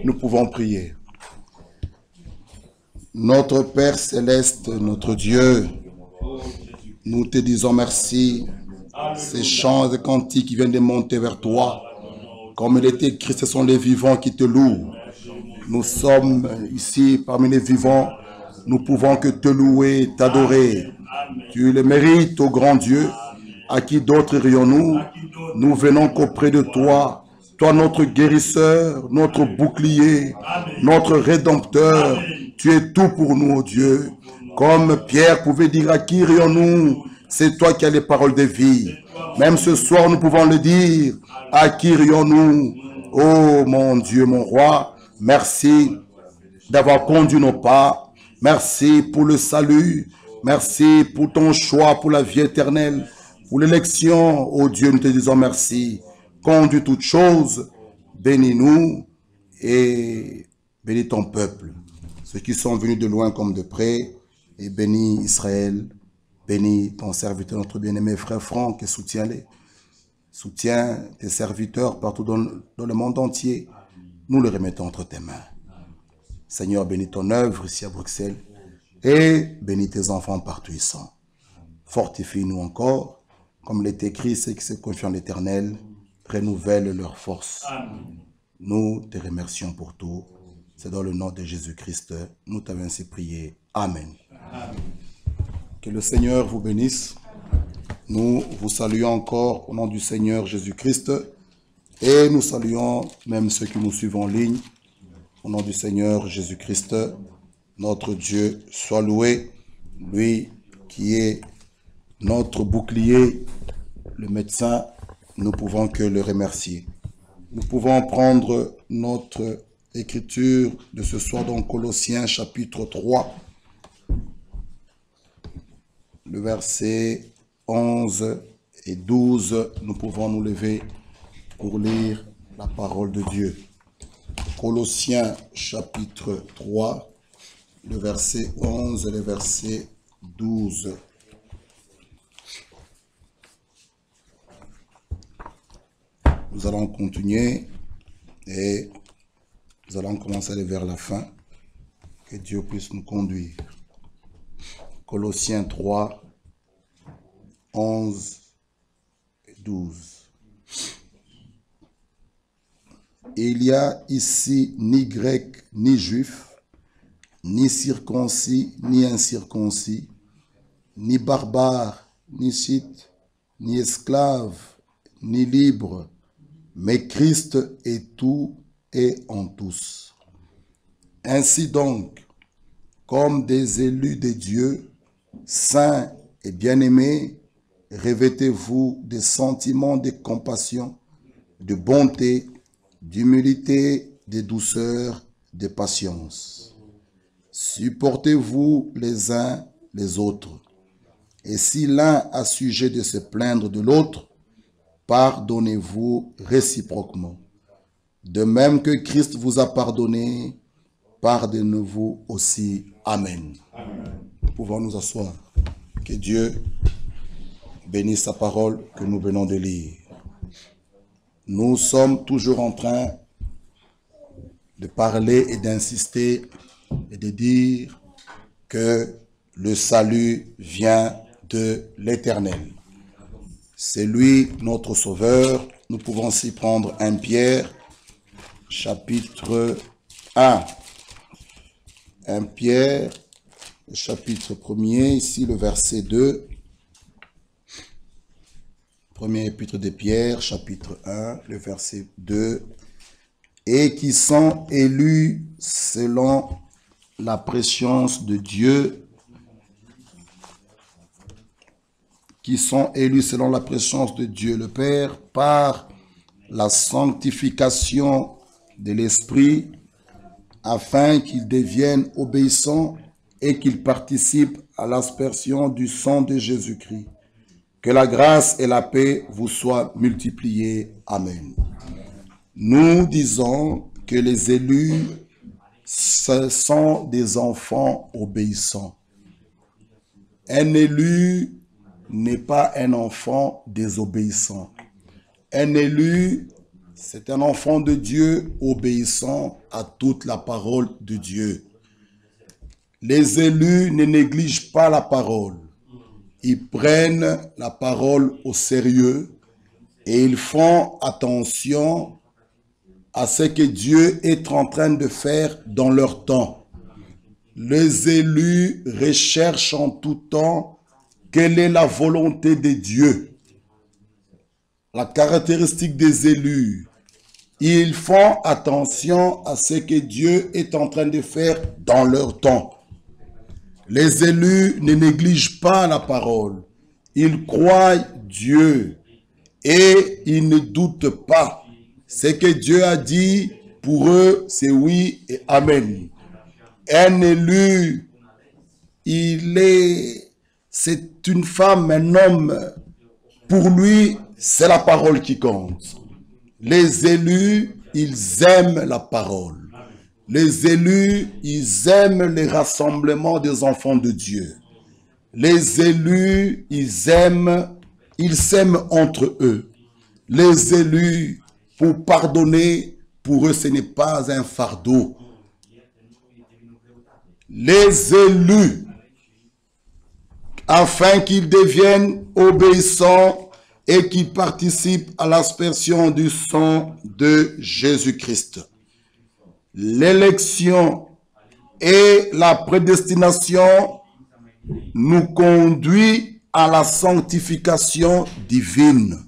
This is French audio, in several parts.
Nous pouvons prier. Notre Père Céleste, notre Dieu, nous te disons merci. Ces chants et cantiques qui viennent de monter vers toi, comme il est écrit, ce sont les vivants qui te louent. Nous sommes ici parmi les vivants. Nous pouvons que te louer, t'adorer. Tu le mérites, ô grand Dieu. À qui d'autre irions-nous? Nous venons qu'auprès de toi. Toi, notre guérisseur, notre bouclier, notre rédempteur. Tu es tout pour nous, ô Dieu. Comme Pierre pouvait dire, à qui irions-nous? C'est toi qui as les paroles de vie. Même ce soir, nous pouvons le dire. À qui irions-nous? Oh mon Dieu, mon roi, merci d'avoir conduit nos pas. Merci pour le salut. Merci pour ton choix, pour la vie éternelle, pour l'élection. Oh Dieu, nous te disons merci. Conduis toutes choses. Bénis-nous et bénis ton peuple. Ceux qui sont venus de loin comme de près. Et bénis Israël. Bénis ton serviteur, notre bien-aimé frère Franck, et soutiens-les. Soutiens tes serviteurs partout dans le monde entier. Nous les remettons entre tes mains. Seigneur, bénis ton œuvre ici à Bruxelles et bénis tes enfants partout ils sont. Fortifie-nous encore, comme il est écrit, ceux qui se confient en l'Éternel renouvellent leur force. Nous te remercions pour tout. C'est dans le nom de Jésus-Christ, nous t'avons ainsi prié. Amen. Amen. Que le Seigneur vous bénisse. Nous vous saluons encore au nom du Seigneur Jésus-Christ et nous saluons même ceux qui nous suivent en ligne. Au nom du Seigneur Jésus-Christ, notre Dieu soit loué, lui qui est notre bouclier, le médecin, nous pouvons que le remercier. Nous pouvons prendre notre écriture de ce soir dans Colossiens chapitre 3, le verset 11 et 12, nous pouvons nous lever pour lire la parole de Dieu. Colossiens chapitre 3, le verset 11 et le verset 12. Nous allons continuer et nous allons commencer à aller vers la fin. Que Dieu puisse nous conduire. Colossiens 3, 11 et 12. Il n'y a ici ni grec, ni juif, ni circoncis, ni incirconcis, ni barbare, ni scythe, ni esclave, ni libre, mais Christ est tout et en tous. Ainsi donc, comme des élus de Dieu, saints et bien-aimés, revêtez-vous des sentiments de compassion, de bonté, d'humilité, de douceur, de patience. Supportez-vous les uns les autres. Et si l'un a sujet de se plaindre de l'autre, pardonnez-vous réciproquement. De même que Christ vous a pardonné, pardonnez-vous aussi. Amen. Amen. Nous pouvons nous asseoir. Que Dieu bénisse sa parole que nous venons de lire. Nous sommes toujours en train de parler et d'insister et de dire que le salut vient de l'Éternel. C'est lui notre sauveur. Nous pouvons aussi prendre 1 Pierre, chapitre 1. 1 Pierre, chapitre 1er, ici le verset 2. Premier épître de Pierre, chapitre 1, le verset 2. Et qui sont élus selon la préscience de Dieu, qui sont élus selon la préscience de Dieu le Père, par la sanctification de l'Esprit, afin qu'ils deviennent obéissants et qu'ils participent à l'aspersion du sang de Jésus-Christ. Que la grâce et la paix vous soient multipliées. Amen. Nous disons que les élus, ce sont des enfants obéissants. Un élu n'est pas un enfant désobéissant. Un élu C'est un enfant de Dieu obéissant à toute la parole de Dieu. Les élus ne négligent pas la parole. Ils prennent la parole au sérieux et ils font attention à ce que Dieu est en train de faire dans leur temps. Les élus recherchent en tout temps quelle est la volonté de Dieu. La caractéristique des élus, ils font attention à ce que Dieu est en train de faire dans leur temps. Les élus ne négligent pas la parole. Ils croient Dieu et ils ne doutent pas. Ce que Dieu a dit, pour eux, c'est oui et amen. Un élu, c'est une femme, un homme. Pour lui, c'est la parole qui compte. Les élus, ils aiment la parole. Les élus, ils aiment les rassemblements des enfants de Dieu. Les élus, ils s'aiment entre eux. Les élus, pour pardonner, pour eux, ce n'est pas un fardeau. Les élus, afin qu'ils deviennent obéissants et qu'ils participent à l'aspersion du sang de Jésus-Christ. L'élection et la prédestination nous conduit à la sanctification divine.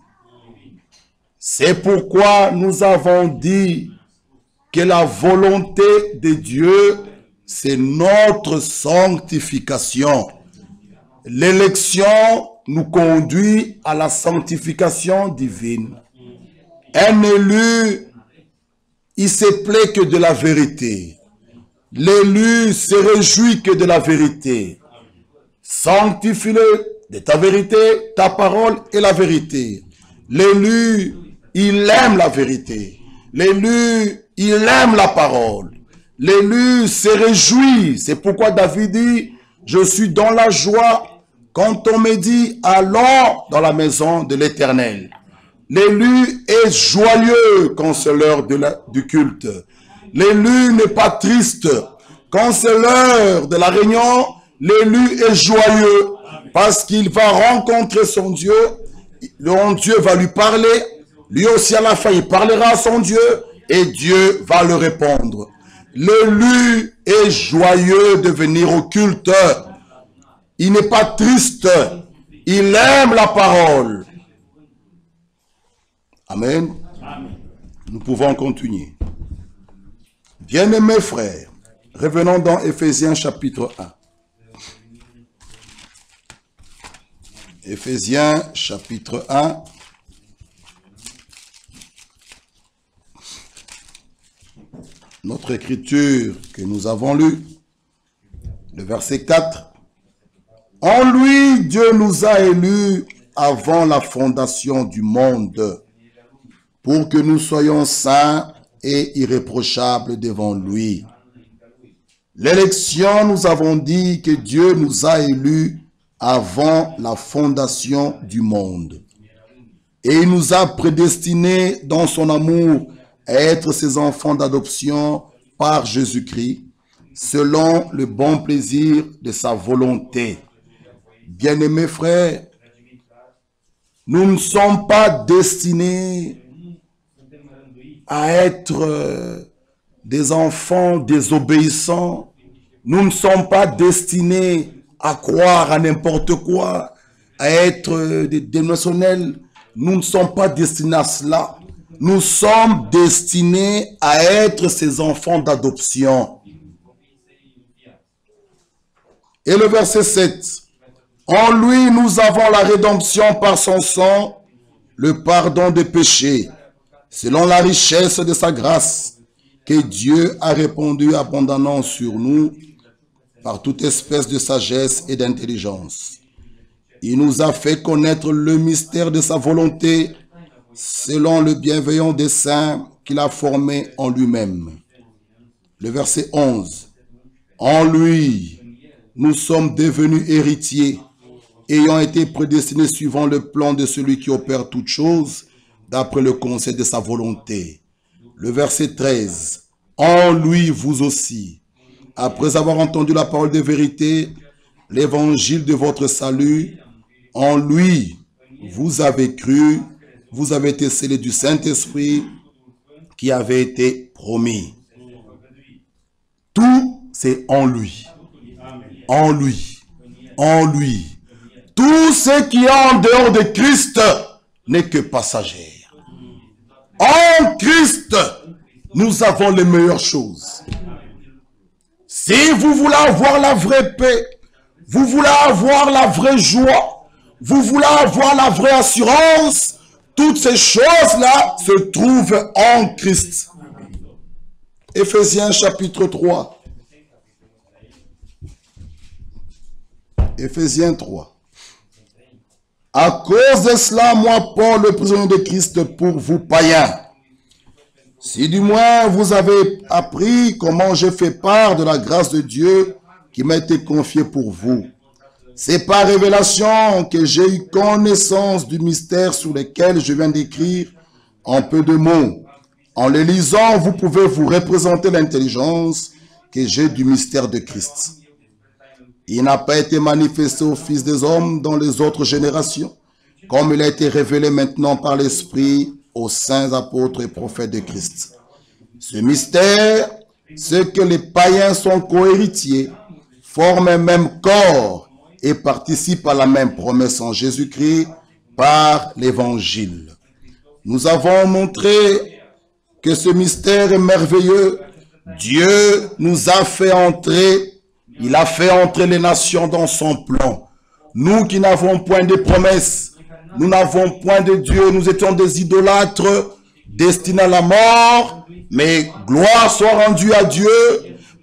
C'est pourquoi nous avons dit que la volonté de Dieu, c'est notre sanctification. L'élection nous conduit à la sanctification divine. Un élu, il se plaît que de la vérité. L'élu se réjouit que de la vérité. Sanctifie-le de ta vérité, ta parole est la vérité. L'élu, il aime la vérité. L'élu, il aime la parole. L'élu se réjouit. C'est pourquoi David dit, je suis dans la joie quand on me dit, allons dans la maison de l'Éternel. L'élu est joyeux quand c'est l'heure du culte. L'élu n'est pas triste. Quand c'est l'heure de la réunion, l'élu est joyeux parce qu'il va rencontrer son Dieu. Le Dieu va lui parler. Lui aussi à la fin, il parlera à son Dieu et Dieu va le répondre. L'élu est joyeux de venir au culte. Il n'est pas triste. Il aime la parole. Amen. Nous pouvons continuer. Bien-aimés frères, revenons dans Éphésiens chapitre 1. Éphésiens chapitre 1. Notre écriture que nous avons lue, le verset 4. En lui, Dieu nous a élus avant la fondation du monde, pour que nous soyons saints et irréprochables devant lui. L'élection, nous avons dit que Dieu nous a élus avant la fondation du monde. Et il nous a prédestinés dans son amour à être ses enfants d'adoption par Jésus-Christ, selon le bon plaisir de sa volonté. Bien-aimés frères, nous ne sommes pas destinés à être des enfants désobéissants. Nous ne sommes pas destinés à croire à n'importe quoi, à être des dénotionnels. Nous ne sommes pas destinés à cela. Nous sommes destinés à être ces enfants d'adoption. Et le verset 7. En lui, nous avons la rédemption par son sang, le pardon des péchés, selon la richesse de sa grâce, que Dieu a répandu abondamment sur nous par toute espèce de sagesse et d'intelligence. Il nous a fait connaître le mystère de sa volonté, selon le bienveillant dessein qu'il a formé en lui-même. Le verset 11. En lui, nous sommes devenus héritiers, ayant été prédestinés suivant le plan de celui qui opère toutes choses, d'après le conseil de sa volonté. Le verset 13. En lui, vous aussi, après avoir entendu la parole de vérité, l'évangile de votre salut, en lui, vous avez cru, vous avez été scellés du Saint-Esprit qui avait été promis. Tout, c'est en lui. En lui. En lui. Tout ce qui est en dehors de Christ n'est que passager. En Christ, nous avons les meilleures choses. Si vous voulez avoir la vraie paix, vous voulez avoir la vraie joie, vous voulez avoir la vraie assurance, toutes ces choses-là se trouvent en Christ. Éphésiens chapitre 3. Éphésiens 3. À cause de cela, moi, Paul, le prisonnier de Christ, pour vous païens, si du moins vous avez appris comment j'ai fait part de la grâce de Dieu qui m'a été confiée pour vous. C'est par révélation que j'ai eu connaissance du mystère sur lequel je viens d'écrire en peu de mots. En les lisant, vous pouvez vous représenter l'intelligence que j'ai du mystère de Christ. Il n'a pas été manifesté aux fils des hommes dans les autres générations, comme il a été révélé maintenant par l'Esprit aux saints apôtres et prophètes de Christ. Ce mystère, c'est que les païens sont cohéritiers, forment un même corps et participent à la même promesse en Jésus-Christ par l'Évangile. Nous avons montré que ce mystère est merveilleux. Dieu nous a fait entrer, il a fait entrer les nations dans son plan. Nous qui n'avons point de promesses, nous n'avons point de Dieu, nous étions des idolâtres destinés à la mort, mais gloire soit rendue à Dieu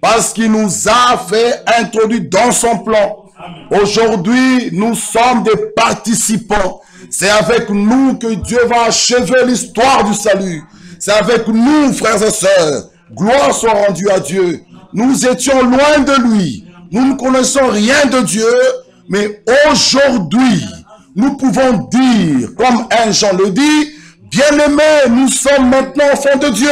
parce qu'il nous a fait introduire dans son plan. Aujourd'hui, nous sommes des participants. C'est avec nous que Dieu va achever l'histoire du salut. C'est avec nous, frères et sœurs. Gloire soit rendue à Dieu. Nous étions loin de lui. Nous ne connaissons rien de Dieu, mais aujourd'hui, nous pouvons dire, comme 1 Jean le dit, bien-aimés, nous sommes maintenant au fond de Dieu.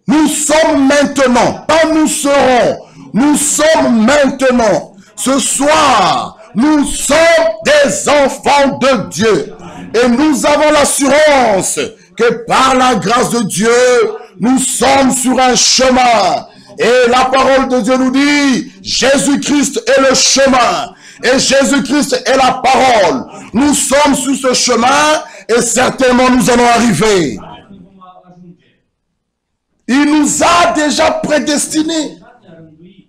Nous sommes maintenant, pas nous serons, nous sommes maintenant. Ce soir, nous sommes des enfants de Dieu. Et nous avons l'assurance que par la grâce de Dieu, nous sommes sur un chemin. Et la parole de Dieu nous dit, Jésus-Christ est le chemin. Et Jésus-Christ est la parole. Nous sommes sur ce chemin et certainement nous allons arriver. Il nous a déjà prédestinés.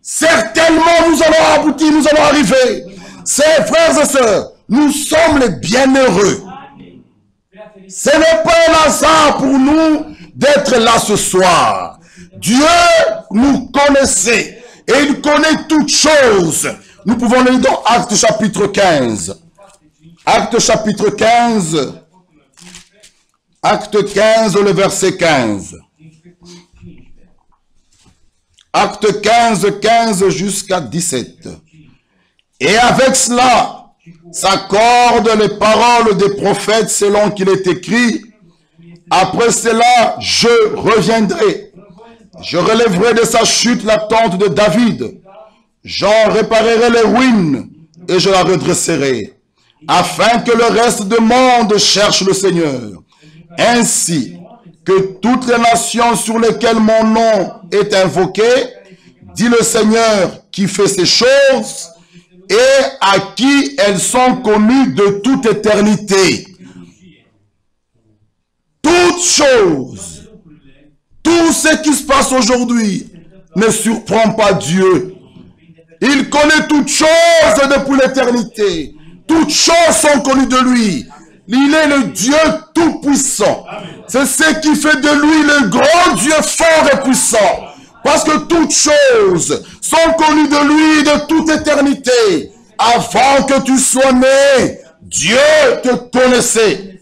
Certainement nous allons aboutir, nous allons arriver. Ses frères et sœurs, nous sommes les bienheureux. Ce n'est pas un hasard pour nous d'être là ce soir. Dieu nous connaissait et il connaît toutes choses. Nous pouvons lire dans Actes chapitre 15. Actes chapitre 15. Acte 15, le verset 15. Acte 15, 15 jusqu'à 17. Et avec cela, s'accordent les paroles des prophètes selon qu'il est écrit. Après cela, je reviendrai. Je relèverai de sa chute la tente de David. J'en réparerai les ruines et je la redresserai, afin que le reste du monde cherche le Seigneur. Ainsi que toutes les nations sur lesquelles mon nom est invoqué, dit le Seigneur qui fait ces choses, et à qui elles sont connues de toute éternité. Toutes choses, tout ce qui se passe aujourd'hui ne surprend pas Dieu. Il connaît toutes choses depuis l'éternité. Toutes choses sont connues de lui. Il est le Dieu tout-puissant. C'est ce qui fait de lui le grand Dieu fort et puissant. Parce que toutes choses sont connues de lui de toute éternité. Avant que tu sois né, Dieu te connaissait.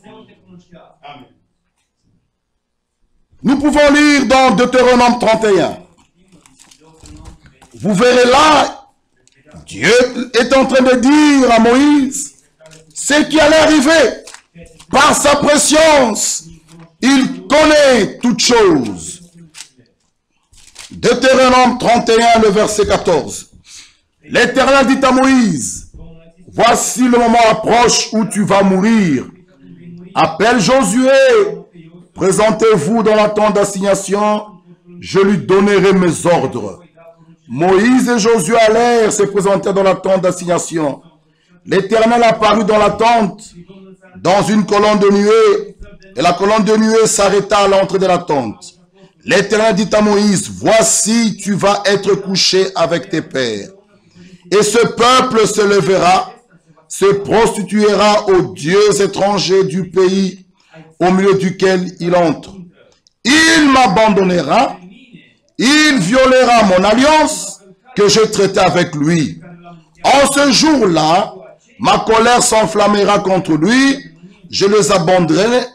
Nous pouvons lire dans Deutéronome 31. Vous verrez là, Dieu est en train de dire à Moïse ce qui allait arriver. Par sa préscience, il connaît toutes choses. Deutéronome 31, le verset 14. L'Éternel dit à Moïse, voici le moment approche où tu vas mourir. Appelle Josué, présentez-vous dans la tente d'assignation, je lui donnerai mes ordres. Moïse et Josué allèrent se présenter dans la tente d'assignation. L'Éternel apparut dans la tente, dans une colonne de nuée, et la colonne de nuée s'arrêta à l'entrée de la tente. L'Éternel dit à Moïse, voici, tu vas être couché avec tes pères. Et ce peuple se lèvera, se prostituera aux dieux étrangers du pays au milieu duquel il entre. Il m'abandonnera, il violera mon alliance que j'ai traitée avec lui. En ce jour-là, ma colère s'enflammera contre lui, je les abandonnerai,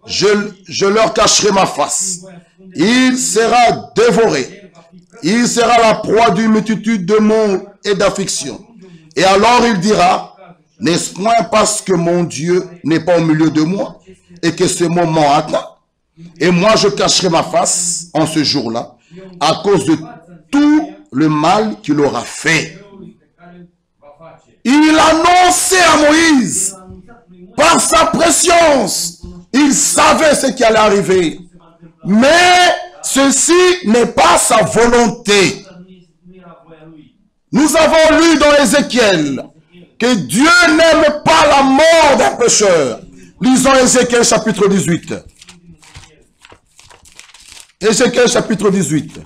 je leur cacherai ma face. Il sera dévoré, il sera la proie d'une multitude de maux et d'afflictions. Et alors il dira, n'est-ce point parce que mon Dieu n'est pas au milieu de moi et que ce moment atteint? Et moi je cacherai ma face en ce jour-là à cause de tout le mal qu'il aura fait. Il annonçait à Moïse, par sa préscience, il savait ce qui allait arriver. Mais ceci n'est pas sa volonté. Nous avons lu dans Ézéchiel que Dieu n'aime pas la mort d'un pécheur. Lisons Ézéchiel chapitre 18. Ézéchiel chapitre 18.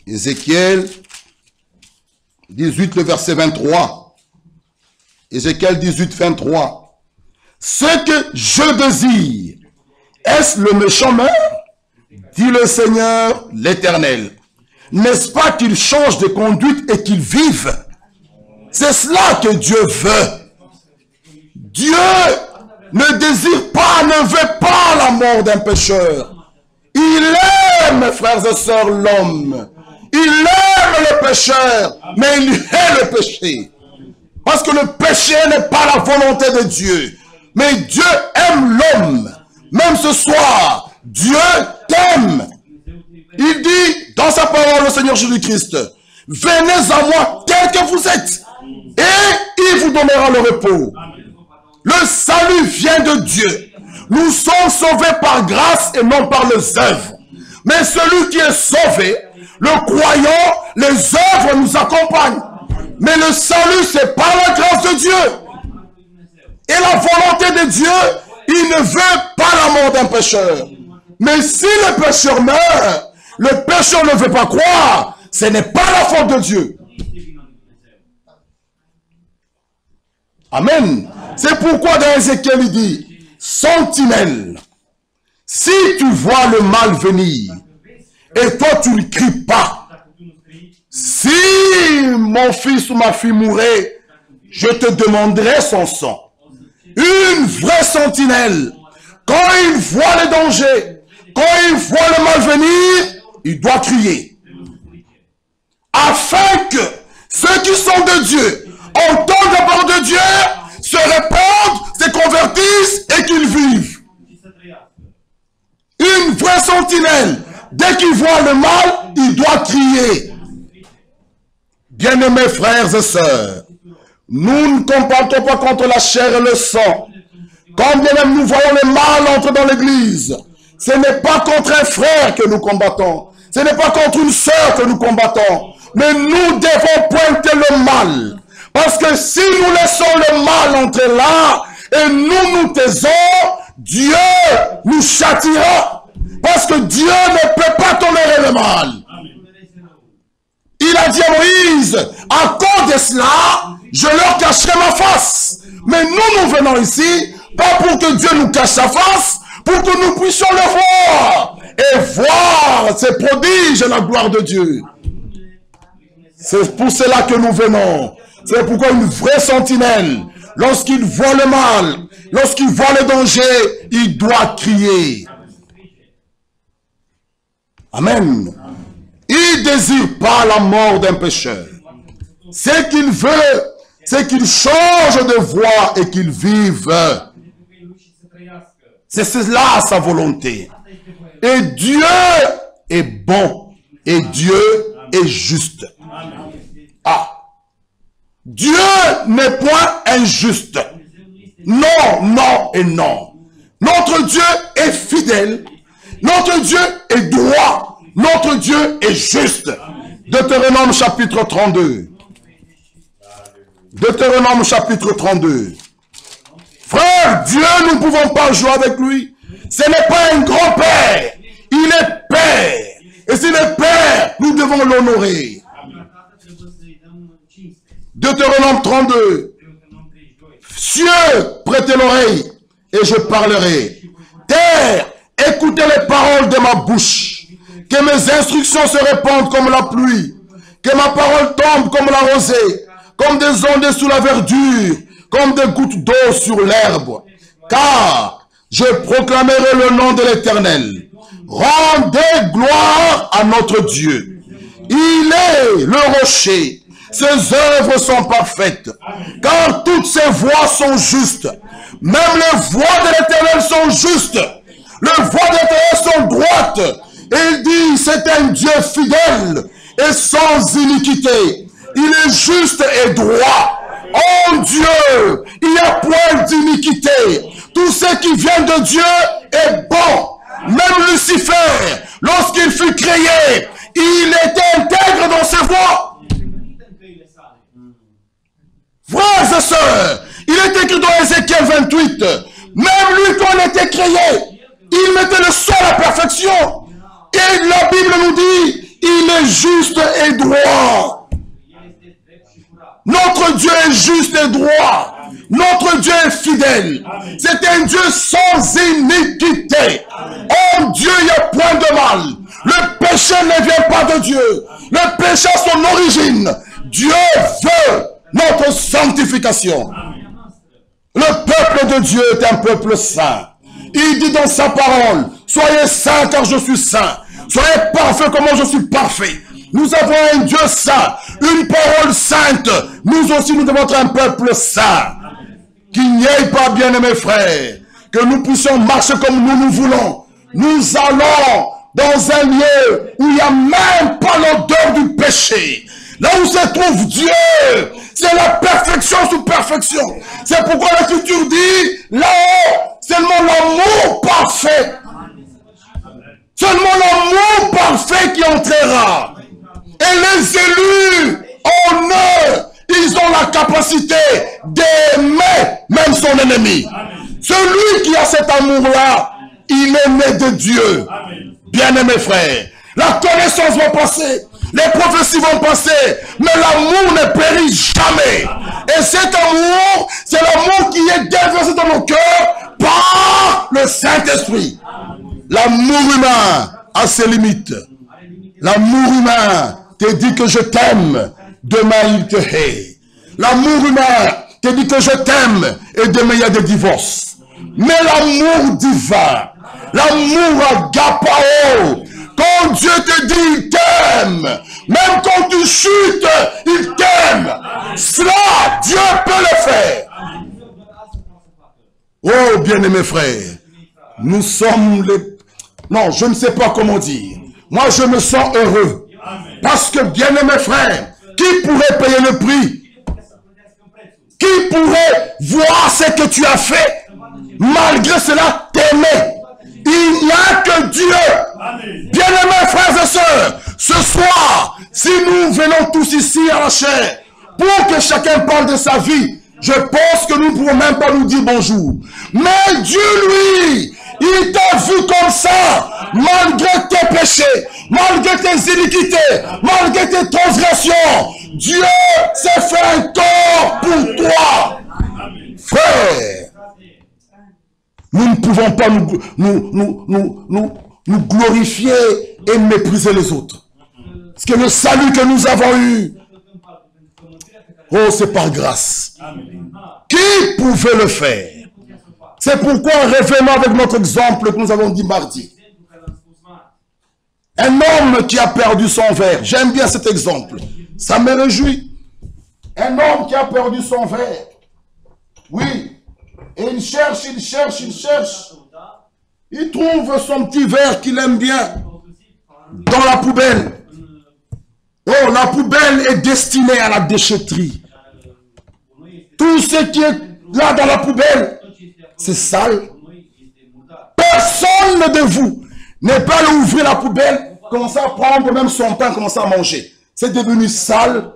Ézéchiel 18, le verset 23. Ézéchiel 18, 23. Ce que je désire, est-ce le méchant meurt? Dit le Seigneur l'Éternel. N'est-ce pas qu'il change de conduite et qu'il vive? C'est cela que Dieu veut. Dieu ne désire pas, ne veut pas la mort d'un pécheur. Il aime, frères et sœurs, l'homme. Il aime le pécheur, mais il hait le péché. Parce que le péché n'est pas la volonté de Dieu. Mais Dieu aime l'homme. Même ce soir, Dieu t'aime. Il dit dans sa parole, le Seigneur Jésus-Christ, venez à moi tel que vous êtes, et il vous donnera le repos. Le salut vient de Dieu. Nous sommes sauvés par grâce et non par les œuvres. Mais celui qui est sauvé, le croyant, les œuvres nous accompagnent. Mais le salut, c'est par la grâce de Dieu. Et la volonté de Dieu, il ne veut pas la mort d'un pécheur. Mais si le pécheur meurt, le pécheur ne veut pas croire, ce n'est pas la faute de Dieu. Amen. C'est pourquoi dans Ézéchiel il dit, sentinelle, si tu vois le mal venir, et toi tu ne cries pas, si mon fils ou ma fille mourait, je te demanderai son sang. Une vraie sentinelle, quand il voit le danger, quand il voit le mal venir, il doit crier. Afin que ceux qui sont de Dieu entendent la parole de Dieu, se répandent, se convertissent et qu'ils vivent. Une vraie sentinelle, dès qu'il voit le mal, il doit crier. Bien-aimés frères et sœurs, nous ne combattons pas contre la chair et le sang. Quand bien même nous voyons le mal entrer dans l'église, ce n'est pas contre un frère que nous combattons. Ce n'est pas contre une sœur que nous combattons. Mais nous devons pointer le mal. Parce que si nous laissons le mal entrer là, et nous nous taisons, Dieu nous châtiera. Parce que Dieu ne peut pas tolérer le mal. Il a dit à Moïse, à cause de cela, je leur cacherai ma face. Mais nous venons ici, pas pour que Dieu nous cache sa face, pour que nous puissions le voir. Et voir ses prodiges et la gloire de Dieu. C'est pour cela que nous venons. C'est pourquoi une vraie sentinelle, lorsqu'il voit le mal, lorsqu'il voit le danger, il doit crier. Amen. Il ne désire pas la mort d'un pécheur. Ce qu'il veut, c'est qu'ils changent de voie et qu'ils vivent. C'est cela sa volonté. Et Dieu est bon. Et Dieu est juste. Ah. Dieu n'est point injuste. Non, non et non. Notre Dieu est fidèle. Notre Dieu est droit. Notre Dieu est juste. Deutéronome chapitre 32. Deutéronome chapitre 32. Frère, Dieu, nous ne pouvons pas jouer avec lui. Ce n'est pas un grand-père. Il est Père. Et s'il est Père, nous devons l'honorer. Deutéronome 32. Cieux, prêtez l'oreille et je parlerai. Terre, écoutez les paroles de ma bouche. Que mes instructions se répandent comme la pluie. Que ma parole tombe comme la rosée. Comme des ondes sous la verdure. Comme des gouttes d'eau sur l'herbe. Car je proclamerai le nom de l'Éternel. Rendez gloire à notre Dieu. Il est le rocher. Ses œuvres sont parfaites. Car toutes ses voies sont justes. Même les voies de l'Éternel sont justes. Les voies de l'Éternel sont droites. Et il dit, c'est un Dieu fidèle et sans iniquité. Il est juste et droit. Oh Dieu, il n'y a point d'iniquité. Tout ce qui vient de Dieu est bon. Même Lucifer, lorsqu'il fut créé, il était intègre dans ses voies. Frères et sœurs, il est écrit dans Ézéchiel 28, même lui quand il était créé, il mettait le sol à perfection. Et la Bible nous dit, il est juste et droit. Notre Dieu est juste et droit. Notre Dieu est fidèle. C'est un Dieu sans iniquité. Oh Dieu, il n'y a point de mal. Le péché ne vient pas de Dieu. Le péché a son origine. Dieu veut notre sanctification. Le peuple de Dieu est un peuple saint. Il dit dans sa parole, soyez saints car je suis saint. Soyez parfaits comme je suis parfait. Nous avons un Dieu saint, une parole sainte. Nous aussi, nous devons être un peuple saint. Qu'il n'y ait pas, bien-aimés frères, que nous puissions marcher comme nous voulons. Nous allons dans un lieu où il n'y a même pas l'odeur du péché. Là où se trouve Dieu, c'est la perfection sous perfection. C'est pourquoi l'Écriture dit, là-haut, seulement l'amour parfait. Seulement l'amour parfait qui entrera. Et les élus, en eux, ils ont la capacité d'aimer même son ennemi. Celui qui a cet amour-là, il est né de Dieu. Bien-aimés frères, la connaissance va passer, les prophéties vont passer, mais l'amour ne périt jamais. Et cet amour, c'est l'amour qui est déversé dans nos cœurs par le Saint-Esprit. L'amour humain a ses limites. L'amour humain te dit que je t'aime, demain il te hait. L'amour humain te dit que je t'aime et demain il y a des divorces. Mais l'amour divin, l'amour agapao, quand Dieu te dit il t'aime, même quand tu chutes, il t'aime. Cela, Dieu peut le faire. Oh, bien-aimés frères, nous sommes les... Non, je ne sais pas comment dire. Moi, je me sens heureux. Parce que, bien-aimés frères, qui pourrait payer le prix? Qui pourrait voir ce que tu as fait, malgré cela, t'aimer? Il n'y a que Dieu. Bien-aimés frères et sœurs, ce soir, si nous venons tous ici à la chair, pour que chacun parle de sa vie, je pense que nous ne pouvons même pas nous dire bonjour. Mais Dieu, lui, il t'a vu comme ça, malgré tes péchés, malgré tes iniquités, malgré tes transgressions. Dieu s'est fait un corps pour toi. Frère, nous ne pouvons pas nous glorifier et mépriser les autres. Parce que le salut que nous avons eu, oh, c'est par grâce. Qui pouvait le faire? C'est pourquoi, revenons avec notre exemple que nous avons dit mardi. Un homme qui a perdu son verre. J'aime bien cet exemple. Ça me réjouit. Un homme qui a perdu son verre. Oui. Et il cherche, il cherche, il cherche. Il trouve son petit verre qu'il aime bien dans la poubelle. Oh, la poubelle est destinée à la déchetterie. Tout ce qui est là dans la poubelle, c'est sale. Personne de vous n'est pas allé ouvrir la poubelle, commencer à prendre même son temps, commencer à manger. C'est devenu sale.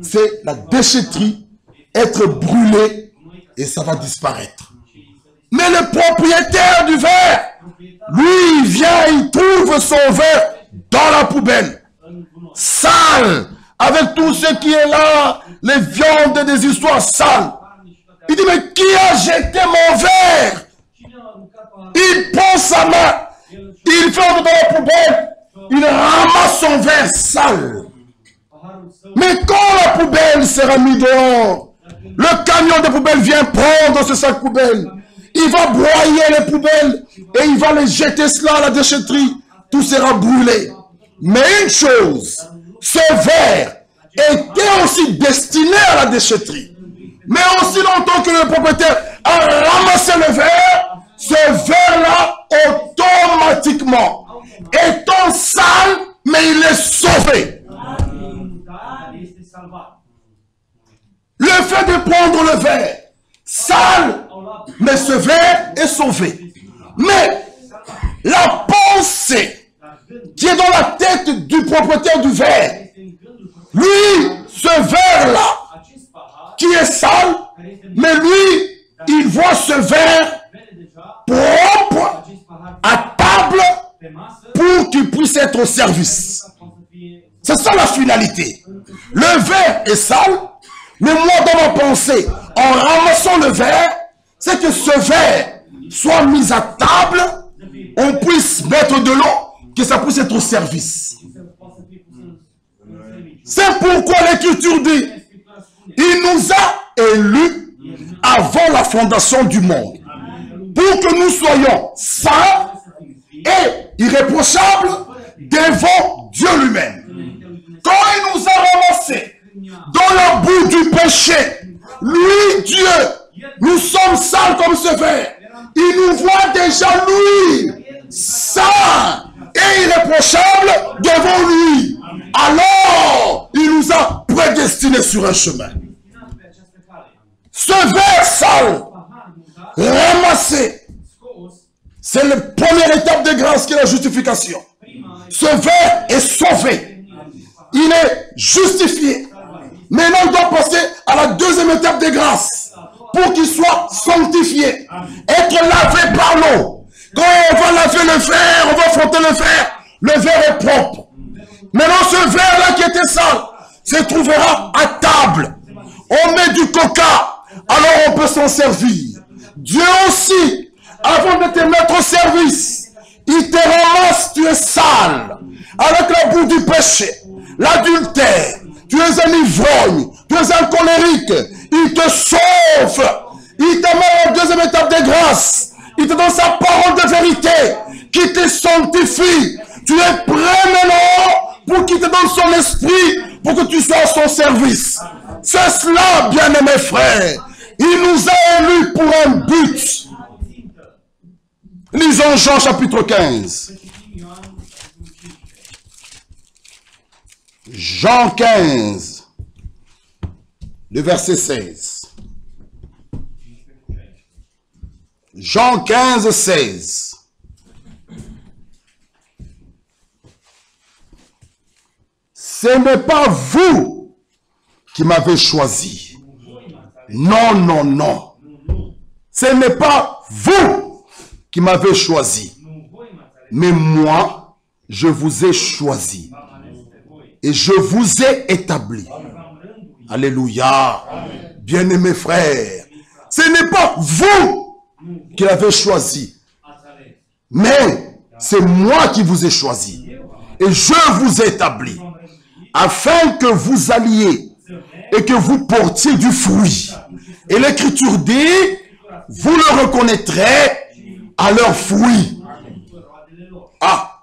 C'est la déchetterie, être brûlé et ça va disparaître. Mais le propriétaire du verre, lui, il vient, il trouve son verre dans la poubelle, sale, avec tout ce qui est là, les viandes des histoires sales. Il dit, mais qui a jeté mon verre? Il prend sa main, il fait dans la poubelle, il ramasse son verre sale. Mais quand la poubelle sera mise dehors, le camion de poubelle vient prendre ce sac poubelle. Il va broyer les poubelles et il va les jeter cela à la déchetterie. Tout sera brûlé. Mais une chose, ce verre était aussi destiné à la déchetterie. Mais aussi longtemps que le propriétaire a ramassé le verre, ce verre-là, automatiquement, étant sale, mais il est sauvé. Le fait de prendre le verre, sale, mais ce verre est sauvé. Mais la pensée qui est dans la tête du propriétaire du verre, lui, ce verre-là, qui est sale, mais lui, il voit ce verre propre à table pour qu'il puisse être au service. C'est ça la finalité. Le verre est sale, mais moi dans ma pensée, en ramassant le verre, c'est que ce verre soit mis à table, on puisse mettre de l'eau, que ça puisse être au service. C'est pourquoi l'Écriture dit, il nous a élus avant la fondation du monde, pour que nous soyons saints et irréprochables devant Dieu lui-même. Quand il nous a ramassés dans la boue du péché, lui, Dieu, nous sommes sales comme ce verre. Il nous voit déjà, lui, saint et irréprochable devant lui. Alors, il nous a prédestinés sur un chemin. Ce verre sale, ramassé, c'est la première étape de grâce qui est la justification. Ce verre est sauvé. Il est justifié. Maintenant, il doit passer à la deuxième étape de grâce pour qu'il soit sanctifié, être lavé par l'eau. Quand on va laver le verre, on va frotter le verre est propre. Maintenant, ce verre-là qui était sale se trouvera à table. On met du coca, alors on peut s'en servir. Dieu aussi, avant de te mettre au service, il te ramasse, tu es sale, avec la boue du péché, l'adultère. Tu es un ivrogne, tu es un colérique. Il te sauve. Il te met à la deuxième étape de grâce. Il te donne sa parole de vérité qui te sanctifie. Tu es prêt maintenant pour qu'il te donne son esprit pour que tu sois à son service. C'est cela, bien-aimés frères. Il nous a élus pour un but. Lisons Jean chapitre 15. Jean 15, le verset 16. Jean 15, 16. Ce n'est pas vous qui m'avez choisi. Non, non, non. Ce n'est pas vous qui m'avez choisi. Mais moi, je vous ai choisi. Et je vous ai établi. Alléluia. Bien-aimés frères, ce n'est pas vous qui l'avez choisi, mais c'est moi qui vous ai choisi. Et je vous ai établi, afin que vous alliez et que vous portiez du fruit. Et l'Écriture dit, vous le reconnaîtrez à leurs fruits. Ah!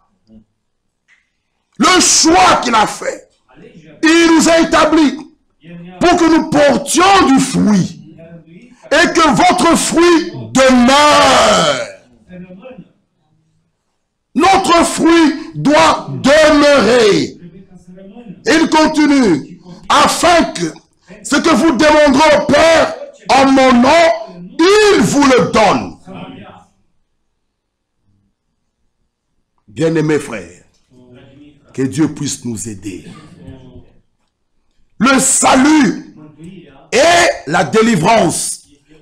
Le choix qu'il a fait, il nous a établis pour que nous portions du fruit et que votre fruit demeure. Notre fruit doit demeurer. Il continue, afin que ce que vous demanderez au Père en mon nom, il vous le donne. Bien-aimés frères, que Dieu puisse nous aider. Le salut et la délivrance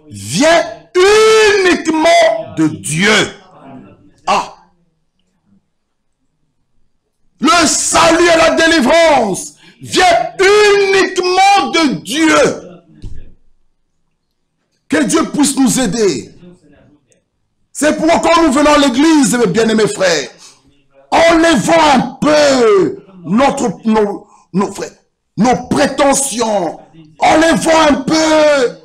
vient uniquement de Dieu. Ah! Le salut et la délivrance vient uniquement de Dieu. Que Dieu puisse nous aider. C'est pourquoi quand nous venons à l'église, mes bien-aimés frères, enlevons un peu nos prétentions, enlevons un peu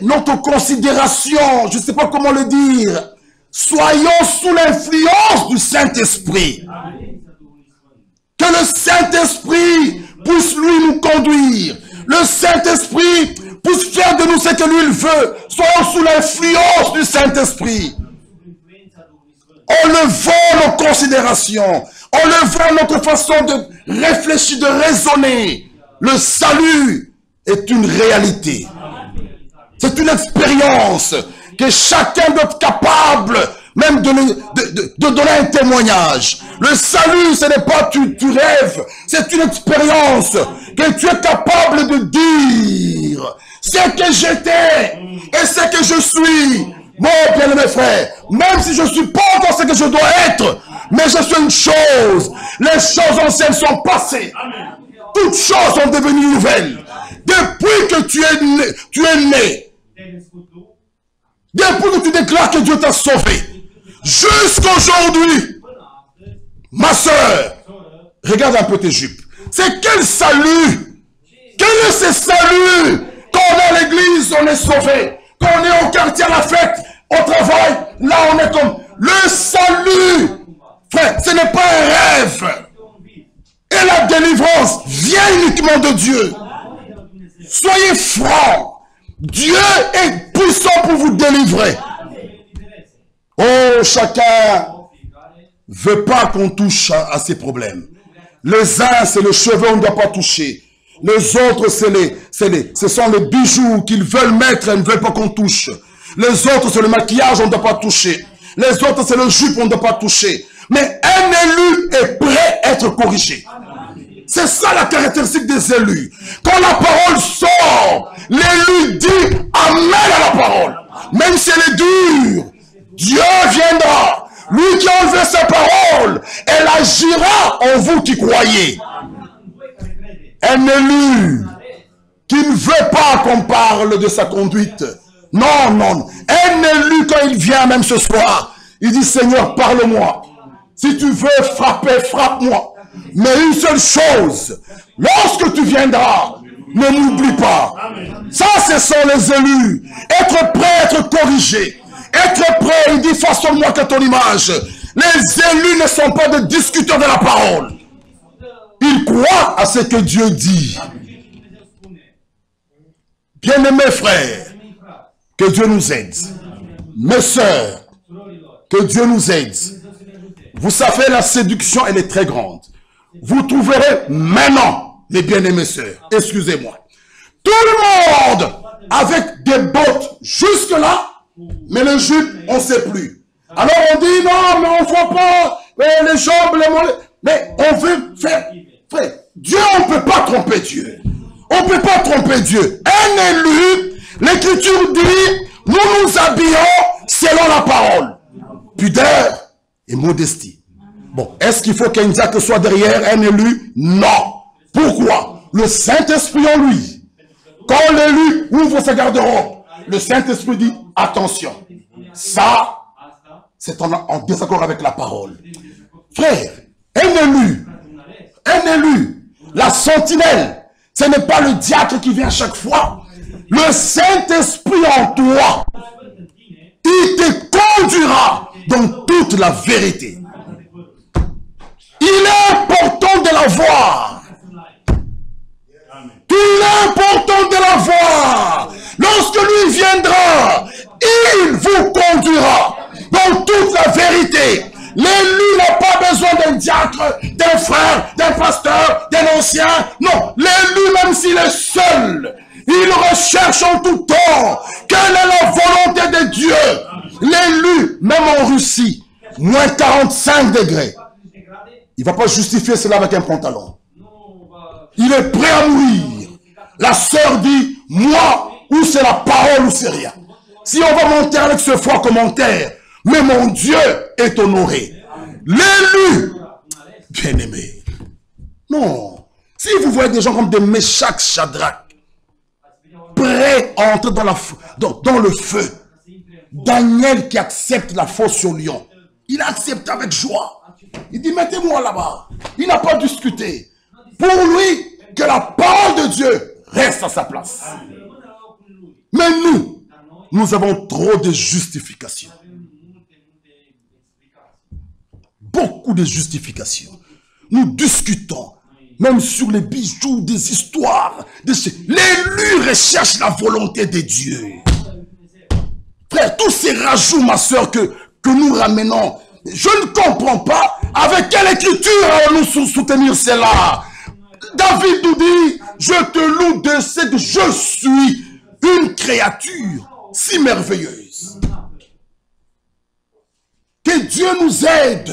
notre considération, je ne sais pas comment le dire. Soyons sous l'influence du Saint-Esprit. Que le Saint-Esprit puisse lui nous conduire. Le Saint-Esprit puisse faire de nous ce que lui il veut. Soyons sous l'influence du Saint-Esprit. Enlevons nos considérations. Enlevons notre façon de réfléchir, de raisonner. Le salut est une réalité. C'est une expérience que chacun doit être capable même de donner un témoignage. Le salut, ce n'est pas tu rêves, c'est une expérience que tu es capable de dire. Ce que j'étais et ce que je suis. Mon bien-aimé frère, même si je ne suis pas encore ce que je dois être, mais je suis une chose. Les choses anciennes sont passées. Toutes choses sont devenues nouvelles. Depuis que tu es né, depuis que tu déclares que Dieu t'a sauvé, jusqu'aujourd'hui, ma soeur, regarde un peu tes jupes. C'est quel salut? Quel est ce salut? Quand on est à l'église, on est sauvé. Quand on est au quartier à la fête, au travail, là on est comme le salut. Frère, ce n'est pas un rêve. Et la délivrance vient uniquement de Dieu. Soyez francs. Dieu est puissant pour vous délivrer. Oh, chacun veut pas qu'on touche à ses problèmes. Les uns, c'est le cheveu, on ne doit pas toucher. Les autres, ce sont les bijoux qu'ils veulent mettre et ne veulent pas qu'on touche. Les autres, c'est le maquillage, on ne doit pas toucher. Les autres, c'est le jupe, on ne doit pas toucher. Mais un élu est prêt à être corrigé. C'est ça la caractéristique des élus. Quand la parole sort, l'élu dit amen à la parole. Même si elle est dure, Dieu viendra. Lui qui a enlevé sa parole, elle agira en vous qui croyez. Un élu qui ne veut pas qu'on parle de sa conduite. Non, non. Un élu, quand il vient même ce soir, il dit Seigneur, parle-moi. Si tu veux frapper, frappe-moi. Mais une seule chose, lorsque tu viendras, ne m'oublie pas. Ça, ce sont les élus. Être prêt, être corrigé. Être prêt, il dit façonne-moi que ton image. Les élus ne sont pas des discuteurs de la parole. Ils croient à ce que Dieu dit. Bien-aimés frères, que Dieu nous aide. Mes sœurs, que Dieu nous aide. Vous savez, la séduction, elle est très grande. Vous trouverez maintenant, mes bien-aimés sœurs, excusez-moi, tout le monde avec des bottes jusque-là, mais le jupe, on ne sait plus. Alors on dit, non, mais on ne voit pas les jambes, les mollets. Mais on veut faire, frère, Dieu, on ne peut pas tromper Dieu. On ne peut pas tromper Dieu. Un élu, l'Écriture dit, nous nous habillons selon la parole. Pudeur et modestie. Bon, est-ce qu'il faut qu'un diacre soit derrière un élu? Non. Pourquoi? Le Saint-Esprit en lui. Quand l'élu ouvre sa garde-robe, le Saint-Esprit dit, attention, ça, c'est en désaccord avec la parole. Frère, un élu, la sentinelle, ce n'est pas le diacre qui vient chaque fois. Le Saint-Esprit en toi, il te conduira dans toute la vérité. Il est important de la voir. Il est la vérité. L'élu n'a pas besoin d'un diacre, d'un frère, d'un pasteur, d'un ancien. Non, l'élu, même s'il est seul, il recherche en tout temps quelle est la volonté de Dieu. L'élu, même en Russie, moins 45 degrés, il ne va pas justifier cela avec un pantalon. Il est prêt à mourir. La sœur dit, moi, ou c'est la parole ou c'est rien. Si on va monter avec ce froid commentaire, mais mon Dieu est honoré. L'élu, bien-aimé. Non. Si vous voyez des gens comme des Méchak, Shadrach, prêts à entrer dans le feu, Daniel qui accepte la fosse au lion, il accepte avec joie. Il dit, mettez-moi là-bas. Il n'a pas discuté. Pour lui, que la parole de Dieu reste à sa place. Mais nous avons trop de justifications. Beaucoup de justifications. Nous discutons, même sur les bijoux, des histoires. L'élu recherche la volonté de Dieu. Frère, tous ces rajouts, ma soeur, que nous ramenons, je ne comprends pas avec quelle écriture allons-nous soutenir cela. David nous dit, je te loue de ce que je suis une créature si merveilleuse. Que Dieu nous aide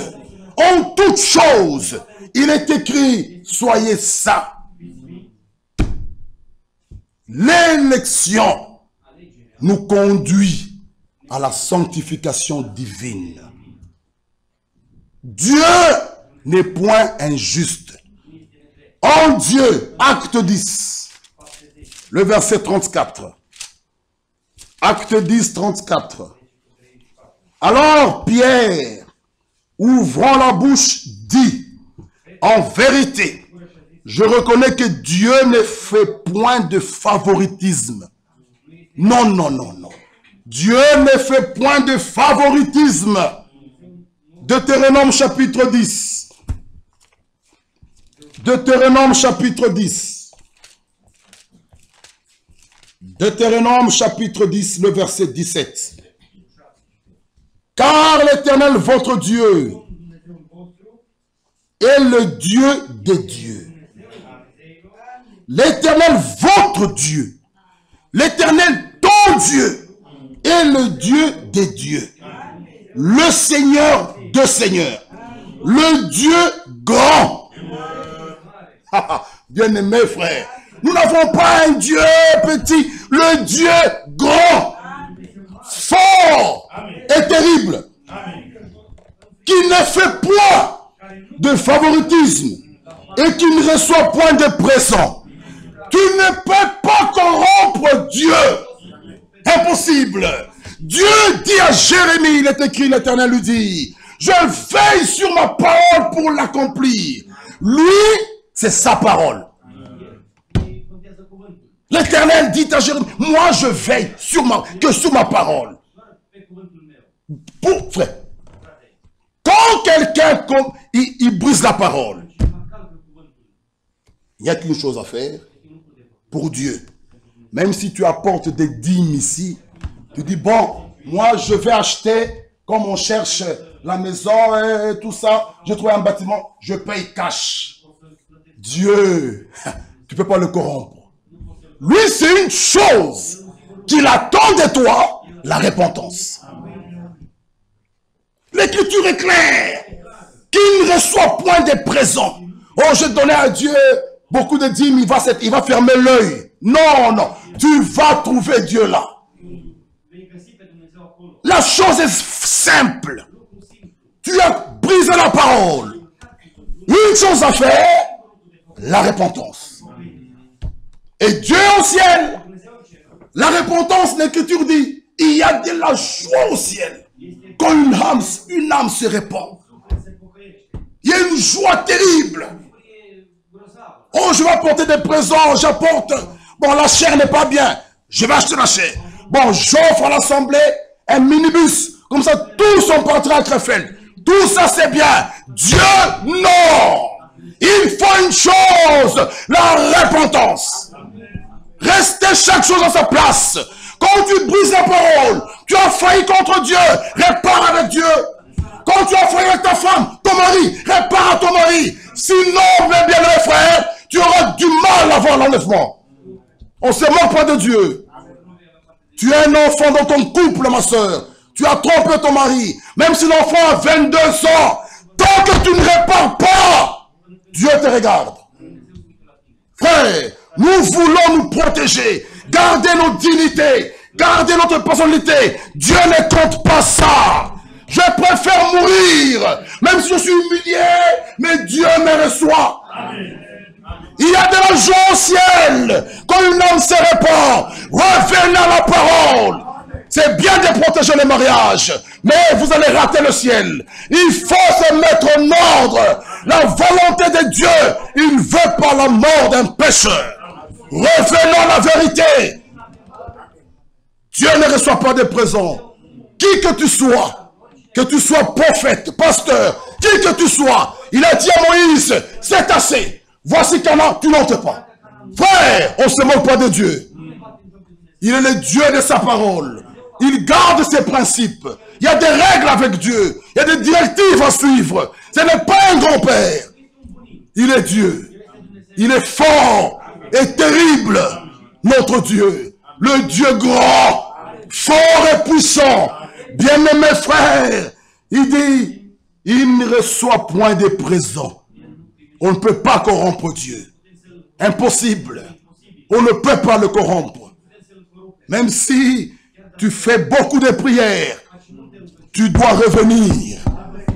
en toutes choses. Il est écrit, soyez saints. L'élection nous conduit à la sanctification divine. Dieu n'est point injuste. En Dieu, acte 10, le verset 34. Acte 10, 34. Alors Pierre, ouvrant la bouche, dit, en vérité, je reconnais que Dieu ne fait point de favoritisme. Non, non, non, non. Dieu ne fait point de favoritisme. Deutéronome chapitre 10. Deutéronome chapitre 10. Deutéronome chapitre 10, le verset 17. Car l'Éternel, votre Dieu, est le Dieu des dieux. L'Éternel, votre Dieu, l'Éternel, ton Dieu, est le Dieu des dieux. Le Seigneur de seigneurs. Le Dieu grand. Bien-aimé frère, nous n'avons pas un Dieu petit, le Dieu grand, fort et terrible, qui ne fait point de favoritisme et qui ne reçoit point de présent. Tu ne peux pas corrompre Dieu. Impossible. Dieu dit à Jérémie, il est écrit, l'Éternel lui dit, je veille sur ma parole pour l'accomplir. Lui, c'est sa parole. L'Éternel dit à Jérémie, moi je veille sur ma parole. Pour, frère, quand quelqu'un il brise la parole, il n'y a qu'une chose à faire pour Dieu. Même si tu apportes des dîmes ici, tu dis, bon, moi je vais acheter, comme on cherche la maison et tout ça, je trouve un bâtiment, je paye cash. Dieu, tu ne peux pas le corrompre. Lui, c'est une chose qu'il attend de toi, la repentance. L'écriture est claire, qu'il ne reçoit point de présents. Oh, je donnais à Dieu beaucoup de dîmes, il va fermer l'œil. Non, non, tu vas trouver Dieu là. La chose est simple. Tu as brisé la parole. Une chose à faire, la repentance. Et Dieu au ciel, la repentance, l'écriture dit, il y a de la joie au ciel. Quand une âme se répand, il y a une joie terrible. Oh, je vais apporter des présents, j'apporte. Bon, la chair n'est pas bien. Je vais acheter la chair. Bon, j'offre à l'assemblée un minibus. Comme ça, tous sont partis à Krefeld. Tout ça, c'est bien. Dieu, non. Il faut une chose, la repentance. Restez chaque chose à sa place. Quand tu brises la parole, tu as failli contre Dieu. Répare avec Dieu. Quand tu as frayé avec ta femme, ton mari, répare à ton mari. Sinon, mes bien-aimés frères, tu auras du mal à voir l'enlèvement. On ne se moque pas de Dieu. Tu es un enfant dans ton couple, ma soeur. Tu as trompé ton mari. Même si l'enfant a 22 ans, tant que tu ne répares pas, Dieu te regarde. Frère, nous voulons nous protéger, garder nos dignités, garder notre personnalité. Dieu ne compte pas ça. Je préfère mourir, même si je suis humilié, mais Dieu me reçoit. Il y a de la joie au ciel quand une âme se répand. Revenez à la parole. C'est bien de protéger les mariages, mais vous allez rater le ciel. Il faut se mettre en ordre. La volonté de Dieu, il ne veut pas la mort d'un pécheur. Revenons à la vérité. Dieu ne reçoit pas de présents. Qui que tu sois prophète, pasteur, qui que tu sois, il a dit à Moïse, c'est assez. Voici Canaan, tu n'entres pas. Frère, on ne se moque pas de Dieu. Il est le Dieu de sa parole. Il garde ses principes. Il y a des règles avec Dieu. Il y a des directives à suivre. Ce n'est pas un grand-père. Il est Dieu. Il est fort et terrible, notre Dieu. Le Dieu grand, fort et puissant. Bien-aimé frère, il dit, il ne reçoit point de présents. On ne peut pas corrompre Dieu. Impossible. On ne peut pas le corrompre. Même si tu fais beaucoup de prières, tu dois revenir.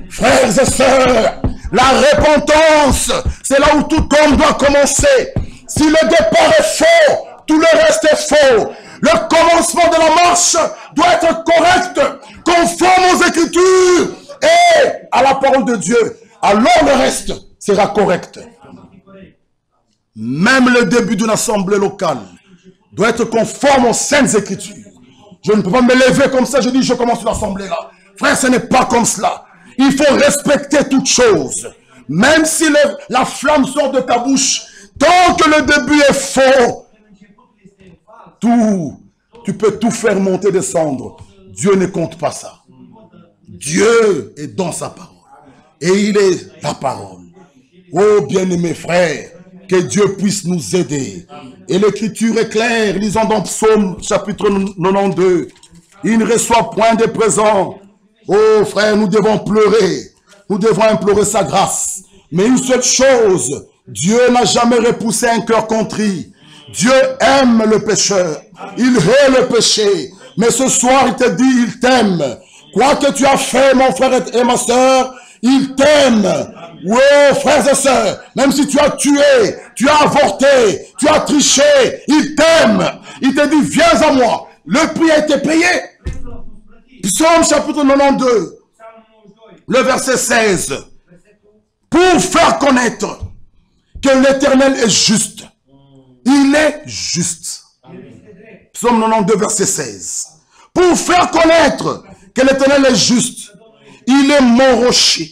Frères et sœurs, la repentance, c'est là où tout homme doit commencer. Si le départ est faux, tout le reste est faux. Le commencement de la marche doit être correct, conforme aux Écritures et à la parole de Dieu. Alors le reste sera correct. Même le début d'une assemblée locale doit être conforme aux Saintes Écritures. Je ne peux pas me lever comme ça, je dis je commence l'assemblée là. Frère, ce n'est pas comme cela. Il faut respecter toutes choses. Même si la flamme sort de ta bouche, tant que le début est faux, tu peux tout faire monter, descendre. Dieu ne compte pas ça. Dieu est dans sa parole. Et il est la parole. Oh bien-aimés frères, que Dieu puisse nous aider. Et l'écriture est claire, lisons dans Psaume chapitre 92. Il ne reçoit point de présents. Oh frère, nous devons pleurer. Nous devons implorer sa grâce. Mais une seule chose, Dieu n'a jamais repoussé un cœur contrit. Dieu aime le pécheur. Il hait le péché. Mais ce soir, il te dit, il t'aime. Quoi que tu as fait, mon frère et ma soeur, il t'aime. Oui, frères et sœurs, même si tu as tué, tu as avorté, tu as triché, il t'aime. Il te dit, viens à moi. Le prix a été payé. Psaume chapitre 92, le verset 16. Pour faire connaître que l'Éternel est juste. Il est juste. Psaume 92, verset 16. Pour faire connaître que l'Éternel est juste. Il est mon rocher.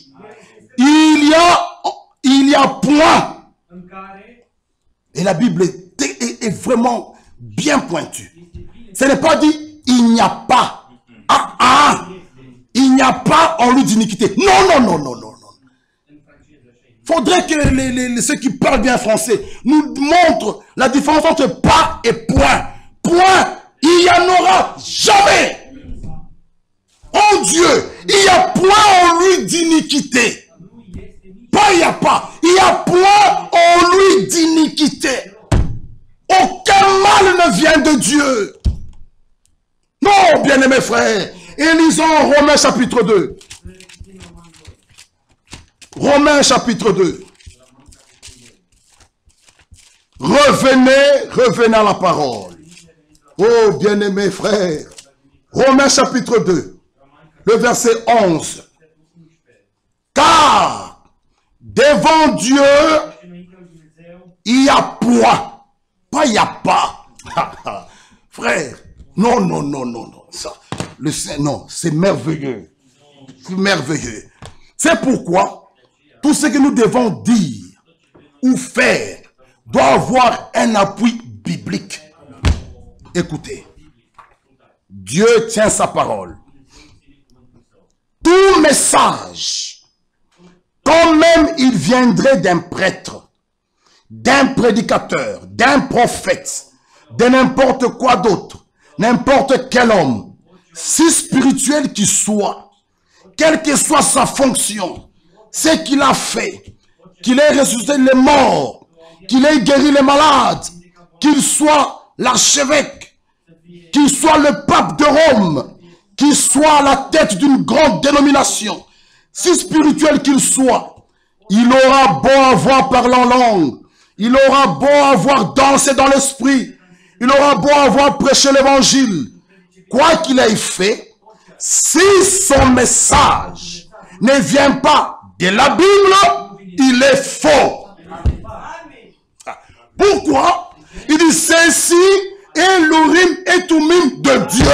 Il y a point. Et la Bible est vraiment bien pointue. Ce n'est pas dit, il n'y a pas. Il n'y a pas en lui d'iniquité. Non. Faudrait que ceux qui parlent bien français nous montrent la différence entre pas et point. Point, il n'y en aura jamais. Oh Dieu, il n'y a point en lui d'iniquité. Pas il n'y a pas. Il y a point en lui d'iniquité. Aucun mal ne vient de Dieu. Non, bien-aimés frères. Et lisons Romains chapitre 2. Romains chapitre 2. Revenez à la parole. Oh, bien-aimés frères. Romains chapitre 2. Le verset 11. Car devant Dieu, il y a point. Pas il n'y a pas. Frère, non. Ça, non, c'est merveilleux. C'est merveilleux. C'est pourquoi tout ce que nous devons dire ou faire doit avoir un appui biblique. Écoutez, Dieu tient sa parole. Tout tout message, quand même il viendrait d'un prêtre, d'un prédicateur, d'un prophète, de n'importe quoi d'autre, n'importe quel homme, si spirituel qu'il soit, quelle que soit sa fonction, ce qu'il a fait, qu'il ait ressuscité les morts, qu'il ait guéri les malades, qu'il soit l'archevêque, qu'il soit le pape de Rome, qu'il soit à la tête d'une grande dénomination, si spirituel qu'il soit, il aura beau avoir parlé en langue, il aura beau avoir dansé dans l'esprit, il aura beau avoir prêché l'évangile, quoi qu'il ait fait, si son message ne vient pas de la Bible, il est faux. Pourquoi? Il dit ceci est l'Urim et Thummim de Dieu.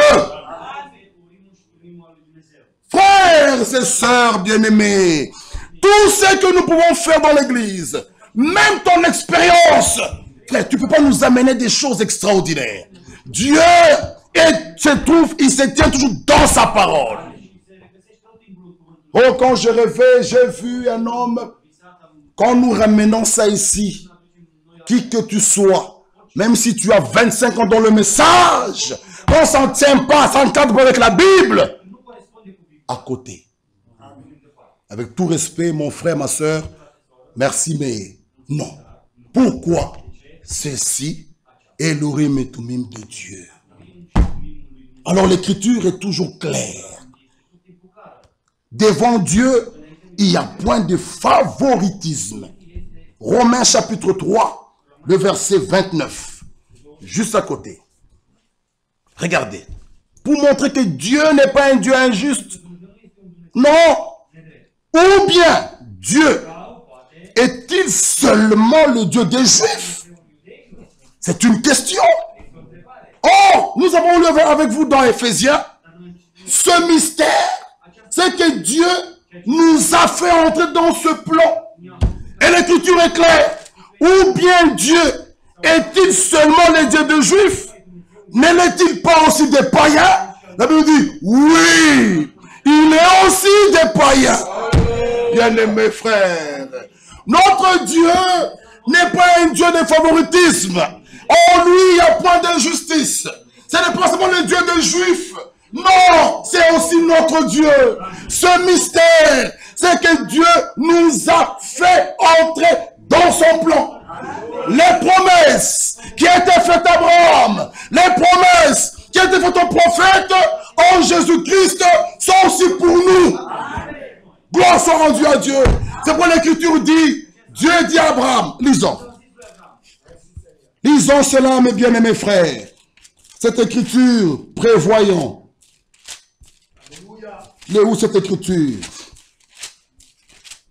Frères et sœurs bien-aimés, tout ce que nous pouvons faire dans l'église, même ton expérience, frère, tu ne peux pas nous amener des choses extraordinaires. Dieu il se tient toujours dans sa parole. Oh, quand je rêvais, j'ai vu un homme, quand nous ramenons ça ici, qui que tu sois, même si tu as 25 ans dans le message, on ne s'en tient pas, ça encadre avec la Bible, à côté. Avec tout respect, mon frère, ma soeur, merci, mais non. Pourquoi? Ceci est l'Urim et Thummim de Dieu. Alors l'écriture est toujours claire. Devant Dieu, il n'y a point de favoritisme. Romains chapitre 3, le verset 29. Juste à côté. Regardez. Pour montrer que Dieu n'est pas un Dieu injuste. Non. Ou bien Dieu est-il seulement le Dieu des Juifs? C'est une question. Oh, nous avons lu avec vous dans Éphésiens, ce mystère, c'est que Dieu nous a fait entrer dans ce plan. Et l'écriture est claire. Ou bien Dieu est-il seulement le Dieu des Juifs? Ne l'est-il pas aussi des païens? La Bible dit, oui, il est aussi des païens. Bien-aimés frères, notre Dieu n'est pas un Dieu de favoritisme. En lui, il n'y a point d'injustice. Ce n'est pas seulement le Dieu des Juifs. Non, c'est aussi notre Dieu. Ce mystère, c'est que Dieu nous a fait entrer dans son plan. Les promesses qui étaient faites à Abraham, les promesses qui étaient faites aux prophètes en Jésus-Christ sont aussi pour nous. Gloire soit rendue à Dieu. C'est pour l'écriture dit, Dieu dit à Abraham, lisons. Lisons cela, mes bien-aimés frères. Cette écriture, prévoyant. Il est où cette écriture?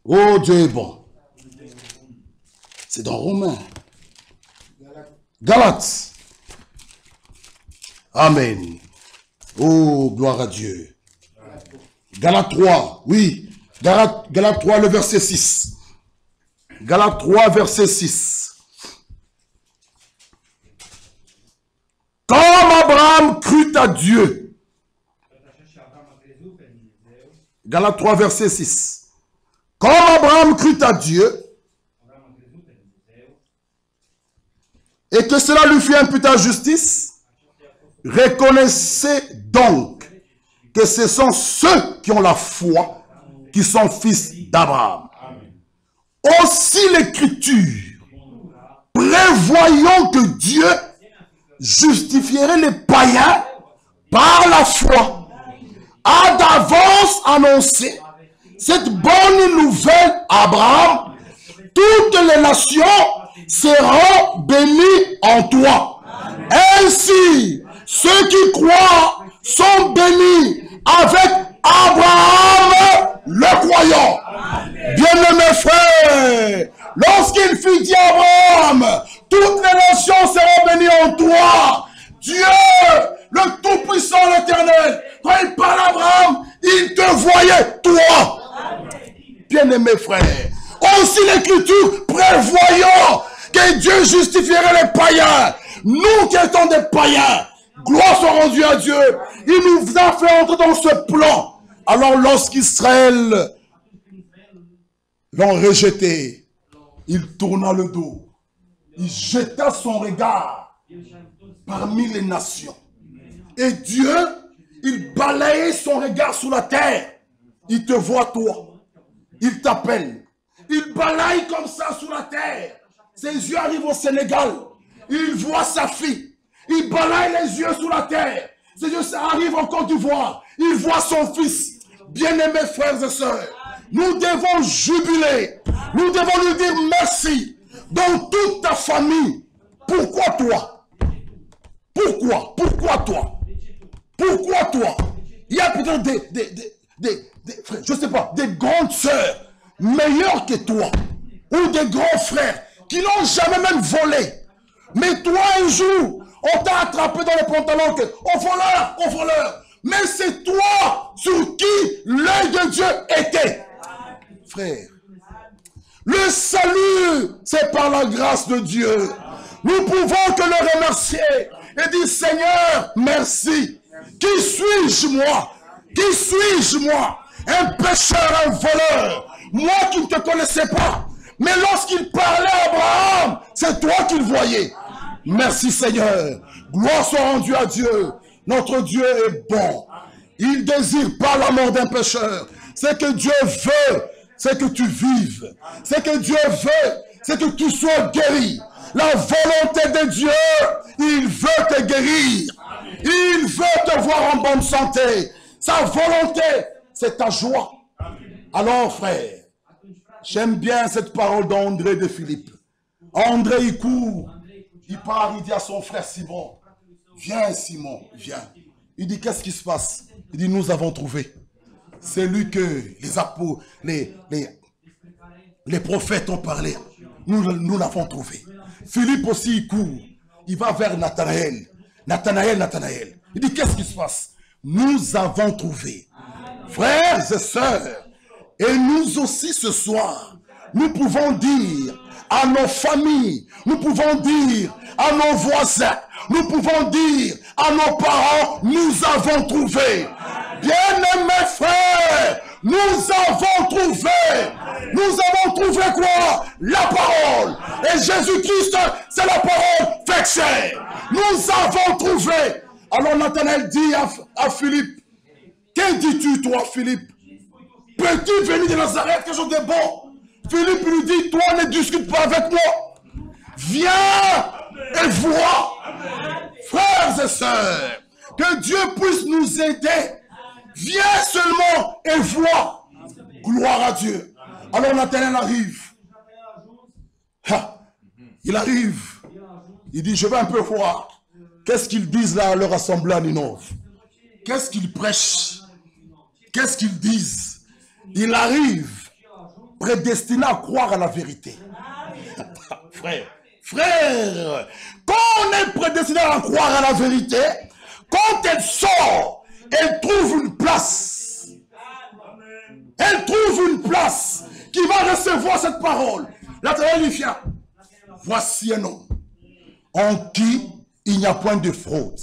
Oh, Dieu est bon. C'est dans Romains. Galates. Amen. Oh, gloire à Dieu. Galates 3, oui. Galates 3, le verset 6. Galates 3, verset 6. Comme Abraham crut à Dieu. Galates 3, verset 6. Comme Abraham crut à Dieu, et que cela lui fut imputé à justice, reconnaissez donc que ce sont ceux qui ont la foi qui sont fils d'Abraham. Aussi l'écriture, prévoyant que Dieu justifierait les païens par la foi, a d'avance annoncé cette bonne nouvelle à Abraham. Toutes les nations seront bénies en toi. Ainsi, ceux qui croient sont bénis avec Abraham le croyant. Bien-aimés frères, lorsqu'il fut dit à Abraham, toutes les nations seront bénies en toi. Dieu, le Tout-Puissant, l'Éternel, quand il parle à Abraham, il te voyait toi. Bien-aimés frères, aussi l'écriture prévoyant que Dieu justifierait les païens. Nous qui étions des païens, gloire soit rendue à Dieu. Il nous a fait entrer dans ce plan. Alors lorsqu'Israël l'ont rejeté, il tourna le dos. Il jeta son regard parmi les nations. Et Dieu, il balayait son regard sur la terre. Il te voit toi. Il t'appelle. Il balaye comme ça sur la terre. Ses yeux arrivent au Sénégal. Il voit sa fille. Il balaye les yeux sur la terre. Ses yeux arrivent en Côte d'Ivoire. Il voit son fils. Bien-aimés frères et sœurs, nous devons jubiler. Nous devons lui dire merci. Dans toute ta famille. Pourquoi toi? Pourquoi? Pourquoi toi? Pourquoi toi? Il y a peut-être frères, je ne sais pas, des grandes sœurs meilleures que toi. Ou des grands frères qui n'ont jamais même volé. Mais toi, un jour, on t'a attrapé dans les pantalons. Au voleur, au voleur. Mais c'est toi sur qui l'œil de Dieu était. Frère, le salut, c'est par la grâce de Dieu. Nous pouvons que le remercier et dire, Seigneur, merci. Qui suis-je moi? Qui suis-je moi? Un pécheur, un voleur. Moi qui ne te connaissais pas. Mais lorsqu'il parlait à Abraham, c'est toi qu'il voyait. Merci Seigneur. Gloire soit rendue à Dieu. Notre Dieu est bon. Il ne désire pas la mort d'un pécheur. Ce que Dieu veut, c'est que tu vives. Ce que Dieu veut, c'est que tu sois guéri. La volonté de Dieu, il veut te guérir. Il veut te voir en bonne santé. Sa volonté, c'est ta joie. Alors frère, j'aime bien cette parole d'André de Philippe. André, il court. Il part, il dit à son frère Simon, viens Simon, viens. Il dit, qu'est-ce qui se passe? Il dit, nous avons trouvé. C'est lui que les apôtres, les prophètes ont parlé. Nous l'avons trouvé. Philippe aussi, il court. Il va vers Nathanaël. Nathanaël. Il dit, qu'est-ce qui se passe? Nous avons trouvé. Frères et sœurs, et nous aussi ce soir, nous pouvons dire à nos familles, nous pouvons dire à nos voisins, nous pouvons dire à nos parents, nous avons trouvé. Bien-aimés frères, nous avons trouvé. Nous avons trouvé quoi? La parole. Et Jésus-Christ, c'est la parole fait chair. Nous avons trouvé. Alors Nathanaël dit à Philippe, que dis-tu toi Philippe? Peux-tu venir de Nazareth, quelque chose de bon? Philippe lui dit, toi ne discute pas avec moi. Viens et vois. Frères et sœurs, que Dieu puisse nous aider. Viens seulement et vois. Gloire à Dieu. Alors Nathanaël arrive. Il arrive. Il dit, je vais un peu voir. Qu'est-ce qu'ils disent là à leur assemblée à Ninove? Qu'est-ce qu'ils prêchent? Qu'est-ce qu'ils disent? Il arrive prédestiné à croire à la vérité. Frère, quand on est prédestiné à croire à la vérité, quand elle sort, elle trouve une place. Elle trouve une place qui va recevoir cette parole. Nathanaël lui vient. Voici un homme en qui il n'y a point de fraude.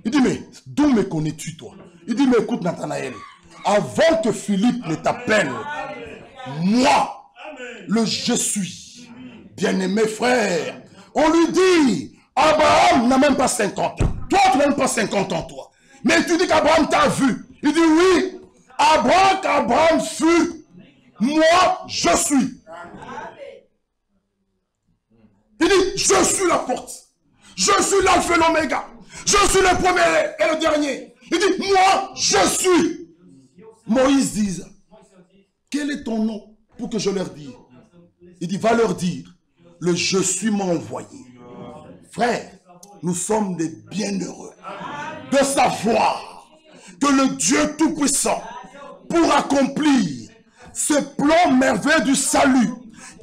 Il dit, mais d'où me connais-tu toi? Il dit, mais écoute Nathanaël, avant que Philippe ne t'appelle, moi, le je suis, bien-aimé frère, on lui dit, Abraham n'a même pas 50 ans. Toi, tu n'as même pas 50 ans, toi. Mais tu dis qu'Abraham t'a vu. Il dit, oui, Abraham fut, moi, je suis. Il dit, je suis la porte. Je suis l'alpha et l'oméga. Je suis le premier et le dernier. Il dit, moi, je suis. Moïse dit, quel est ton nom pour que je leur dise? Il dit, va leur dire, le je suis m'a envoyé. Frère, nous sommes des bienheureux de savoir que le Dieu Tout-Puissant, pour accomplir ce plan merveilleux du salut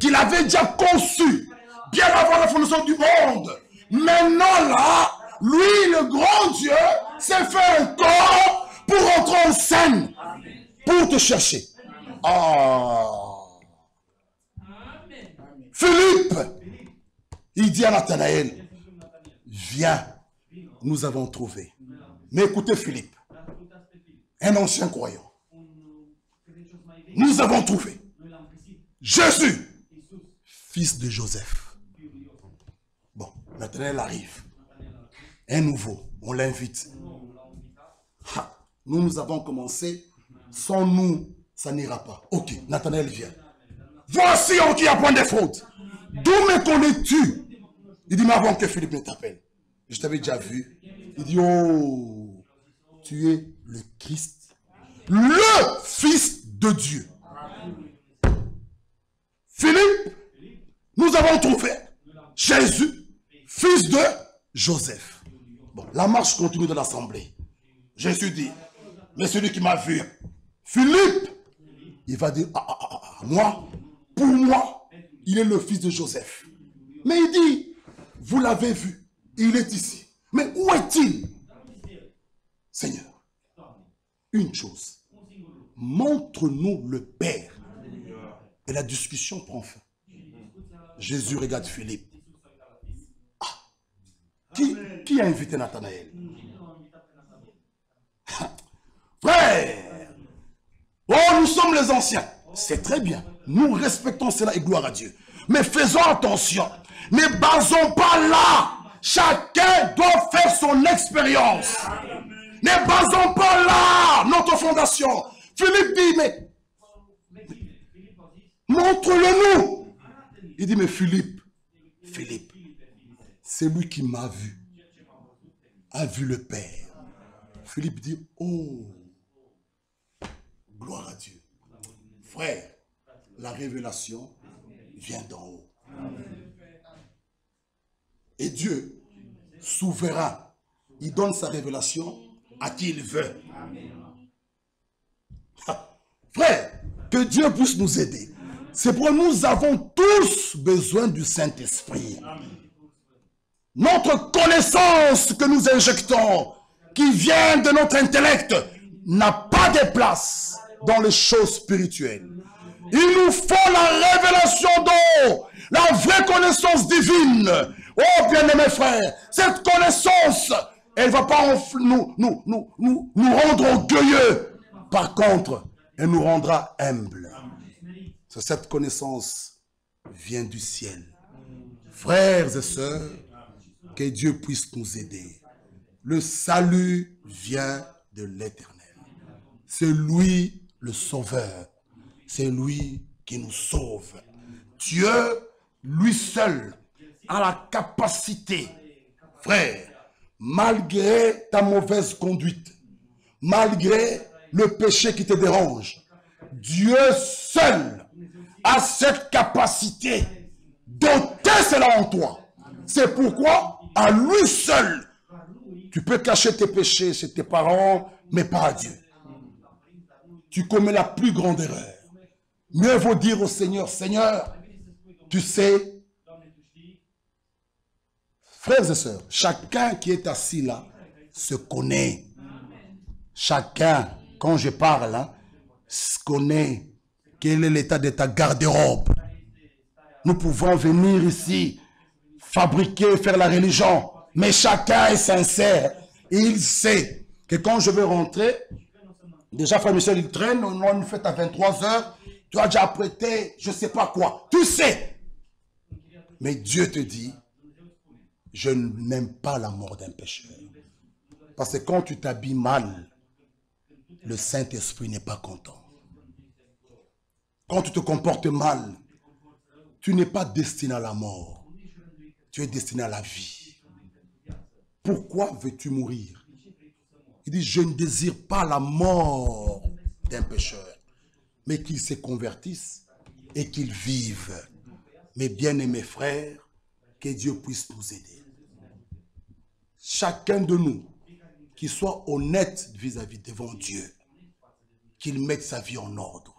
qu'il avait déjà conçu bien avant la fondation du monde, maintenant là, lui, le grand Dieu, s'est fait un corps pour entrer en scène, pour te chercher. Philippe, il dit à Nathanaël, viens, nous avons trouvé. Mais écoutez Philippe, un ancien croyant, nous avons trouvé Jésus, fils de Joseph. Bon, Nathanaël arrive. Un nouveau, on l'invite. Nous avons commencé. Sans nous, ça n'ira pas. Ok, Nathanaël vient. Voici en qui a point de fraude. D'où me connais-tu? Il dit, mais avant que Philippe ne t'appelle. Je t'avais déjà vu. Il dit, oh, tu es le Christ, le Fils de Dieu. Philippe, nous avons trouvé Jésus, fils de Joseph. Bon, la marche continue de l'assemblée. Jésus dit, mais celui qui m'a vu, Philippe, il va dire, moi, pour moi, il est le fils de Joseph. Mais il dit, vous l'avez vu, il est ici. Mais où est-il? Seigneur, une chose, montre-nous le Père. Et la discussion prend fin. Jésus regarde Philippe. Qui a invité Nathanaël? Frère, oh, nous sommes les anciens. C'est très bien. Nous respectons cela et gloire à Dieu. Mais faisons attention. Ne basons pas là. Chacun doit faire son expérience. Ne basons pas là notre fondation. Philippe dit, mais montre-le-nous. Il dit, mais Philippe, c'est lui qui m'a vu, a vu le Père. Philippe dit, oh, gloire à Dieu. Frère, la révélation vient d'en haut. Et Dieu, souverain, il donne sa révélation à qui il veut. Frère, que Dieu puisse nous aider. C'est pourquoi nous avons tous besoin du Saint-Esprit. Notre connaissance que nous injectons, qui vient de notre intellect, n'a pas de place dans les choses spirituelles. Il nous faut la révélation d'eau, la vraie connaissance divine. Oh bien-aimés frères, cette connaissance, elle ne va pas nous rendre orgueilleux. Par contre, elle nous rendra humbles. Cette connaissance vient du ciel. Frères et sœurs, que Dieu puisse nous aider. Le salut vient de l'Éternel. C'est lui le sauveur. C'est lui qui nous sauve. Dieu, lui seul, a la capacité, frère, malgré ta mauvaise conduite, malgré le péché qui te dérange, Dieu seul a cette capacité d'ôter cela en toi. C'est pourquoi, à lui seul, tu peux cacher tes péchés chez tes parents, mais pas à Dieu. Tu commets la plus grande erreur. Mieux vaut dire au Seigneur, Seigneur, tu sais, frères et sœurs, chacun qui est assis là se connaît. Chacun, quand je parle, hein, se connaît quel est l'état de ta garde-robe. Nous pouvons venir ici, fabriquer, faire la religion, mais chacun est sincère. Et il sait que quand je vais rentrer, déjà frère Michel, il traîne, on a une fête à 23 h, tu as déjà apprêté, je ne sais pas quoi. Tu sais. Mais Dieu te dit, je n'aime pas la mort d'un pécheur. Parce que quand tu t'habilles mal, le Saint-Esprit n'est pas content. Quand tu te comportes mal, tu n'es pas destiné à la mort. Tu es destiné à la vie. Pourquoi veux-tu mourir? Il dit, je ne désire pas la mort d'un pécheur, mais qu'il se convertisse et qu'il vive. Mes bien-aimés frères, que Dieu puisse nous aider. Chacun de nous, qui soit honnête vis-à-vis devant Dieu, qu'il mette sa vie en ordre.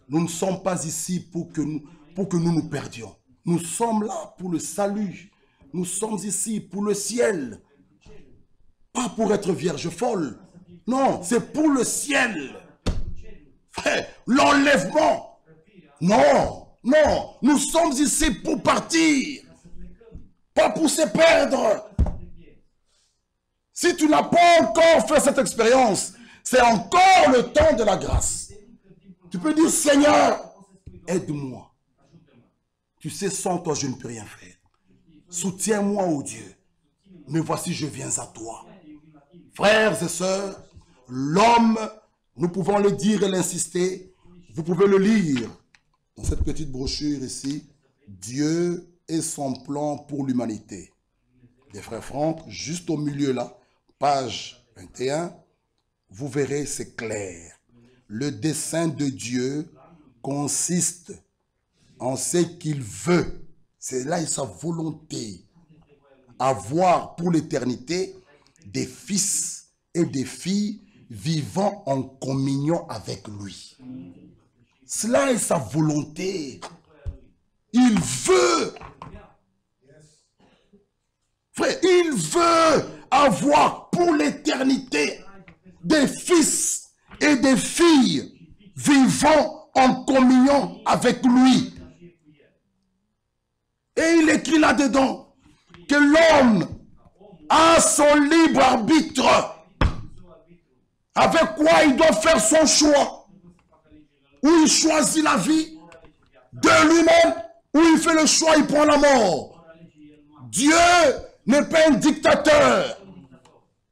Nous ne sommes pas ici pour que nous nous perdions. Nous sommes là pour le salut. Nous sommes ici pour le ciel. Pas pour être vierge folle. Non, c'est pour le ciel. Frère, l'enlèvement. Non, non. Nous sommes ici pour partir. Pas pour se perdre. Si tu n'as pas encore fait cette expérience, c'est encore le temps de la grâce. Tu peux dire, Seigneur, aide-moi. Tu sais, sans toi, je ne peux rien faire. Soutiens-moi, ô Dieu. Mais voici, je viens à toi. Frères et sœurs, l'homme, nous pouvons le dire et l'insister. Vous pouvez le lire dans cette petite brochure ici. Dieu et son plan pour l'humanité. Des frères Franck, juste au milieu là, page 21, vous verrez, c'est clair. Le dessein de Dieu consiste en ce qu'il veut. C'est là sa volonté. Avoir pour l'éternité des fils et des filles vivant en communion avec lui. Cela est sa volonté. Il veut. Frère, il veut avoir pour l'éternité des fils et des filles vivant en communion avec lui. Et il écrit là-dedans que l'homme a son libre arbitre. Avec quoi il doit faire son choix. Où il choisit la vie de lui-même, où il fait le choix, il prend la mort. Dieu n'est pas un dictateur.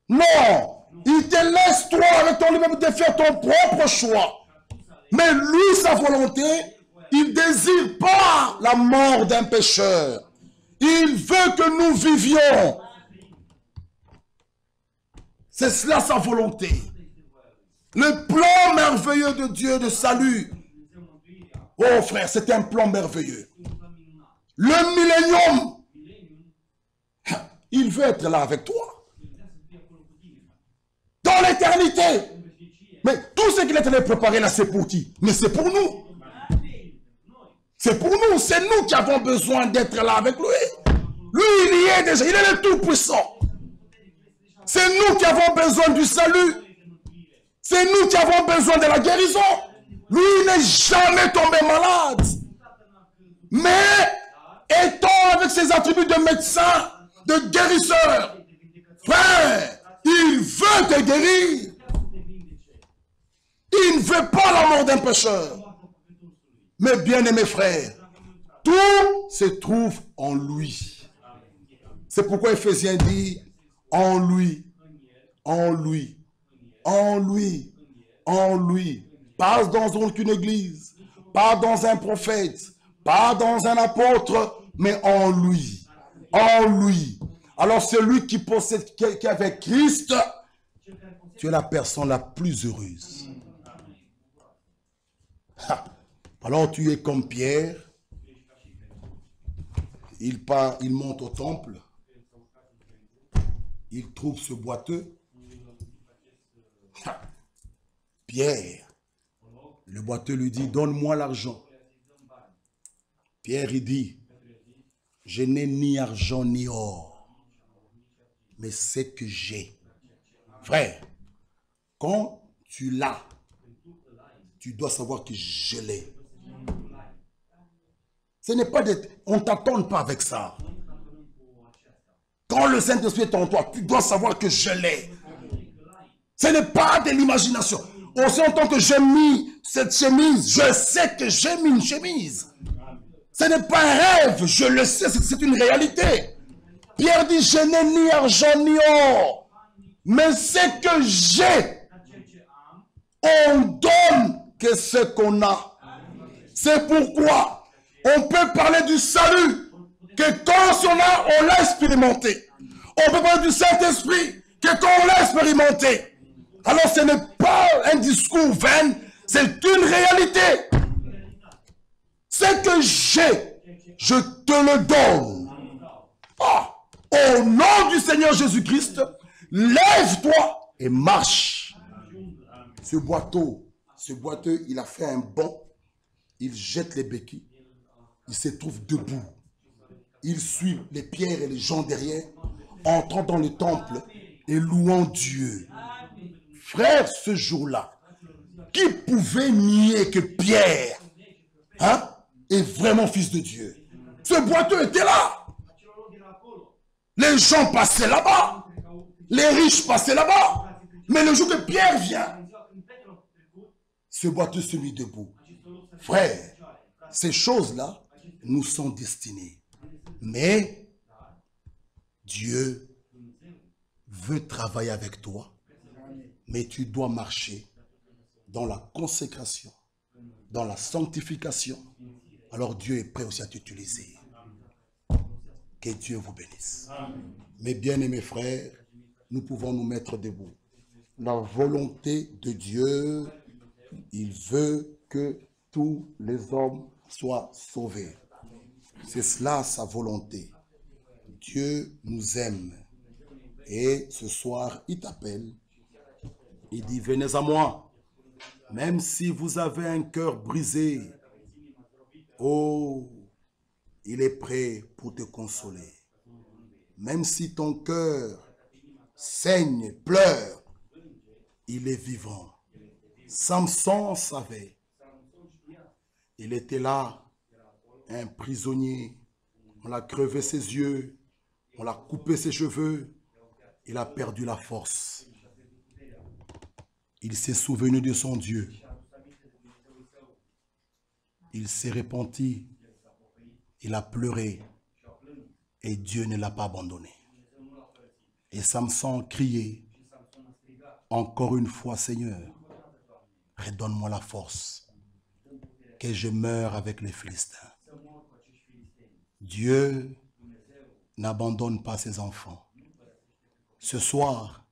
Non, il te laisse toi avec ton lui-même de faire ton propre choix. Mais lui, sa volonté, il ne désire pas la mort d'un pécheur. Il veut que nous vivions. C'est cela sa volonté. Le plan merveilleux de Dieu de salut. Oh frère, c'est un plan merveilleux. Le millénium. Il veut être là avec toi. Dans l'éternité. Mais tout ce qu'il est en train de préparer là, c'est pour qui? Mais c'est pour nous. C'est pour nous. C'est nous qui avons besoin d'être là avec lui. Lui, il y est déjà. Il est le Tout-Puissant. C'est nous qui avons besoin du salut. C'est nous qui avons besoin de la guérison. Lui, il n'est jamais tombé malade. Mais, étant avec ses attributs de médecin, de guérisseur, frère, il veut te guérir. Il ne veut pas la mort d'un pécheur. Mais bien aimés frères, tout se trouve en lui. C'est pourquoi Éphésiens dit, en lui, en lui, en lui, en lui. Pas dans aucune église, pas dans un prophète, pas dans un apôtre, mais en lui. En lui. Alors celui qui possède, qui est avec Christ, tu es la personne la plus heureuse. Alors tu es comme Pierre. Il monte au temple. Il trouve ce boiteux. Pierre, le boiteux lui dit, donne-moi l'argent. Pierre, il dit, je n'ai ni argent ni or, mais ce que j'ai. Frère, quand tu l'as, tu dois savoir que je l'ai. Ce n'est pas on ne t'attend pas avec ça. Quand le Saint-Esprit est en toi, tu dois savoir que je l'ai. Ce n'est pas de l'imagination. Aussi longtemps que j'ai mis cette chemise, je sais que j'ai mis une chemise. Ce n'est pas un rêve, je le sais, c'est une réalité. Pierre dit, je n'ai ni argent ni or, mais ce que j'ai, on donne que ce qu'on a. C'est pourquoi on peut parler du salut, que quand on a, on l'a expérimenté. On peut parler du Saint-Esprit, que quand on l'a expérimenté. Alors ce n'est pas un discours vain, c'est une réalité. Ce que j'ai, je te le donne. Ah, au nom du Seigneur Jésus-Christ, lève-toi et marche. Ce boiteux, il a fait un bond, il jette les béquilles, il se trouve debout. Il suit les pierres et les gens derrière, entrant dans le temple et louant Dieu. Frère, ce jour-là, qui pouvait nier que Pierre est vraiment fils de Dieu? Ce boiteux était là. Les gens passaient là-bas. Les riches passaient là-bas. Mais le jour que Pierre vient, se battre se mit debout. Frère, ces choses-là nous sont destinées. Mais Dieu veut travailler avec toi, mais tu dois marcher dans la consécration, dans la sanctification. Alors Dieu est prêt aussi à t'utiliser. Que Dieu vous bénisse. Mes bien-aimés frères, nous pouvons nous mettre debout. La volonté de Dieu, il veut que tous les hommes soient sauvés. C'est cela sa volonté. Dieu nous aime. Et ce soir, il t'appelle. Il dit, venez à moi. Même si vous avez un cœur brisé, oh, il est prêt pour te consoler. Même si ton cœur saigne, pleure, il est vivant. Samson savait. Il était là, un prisonnier. On l'a crevé ses yeux, on l'a coupé ses cheveux. Il a perdu la force. Il s'est souvenu de son Dieu. Il s'est repenti. Il a pleuré. Et Dieu ne l'a pas abandonné. Et Samson criait, encore une fois, Seigneur, redonne-moi la force, que je meure avec les Philistins. Dieu n'abandonne pas ses enfants. Ce soir,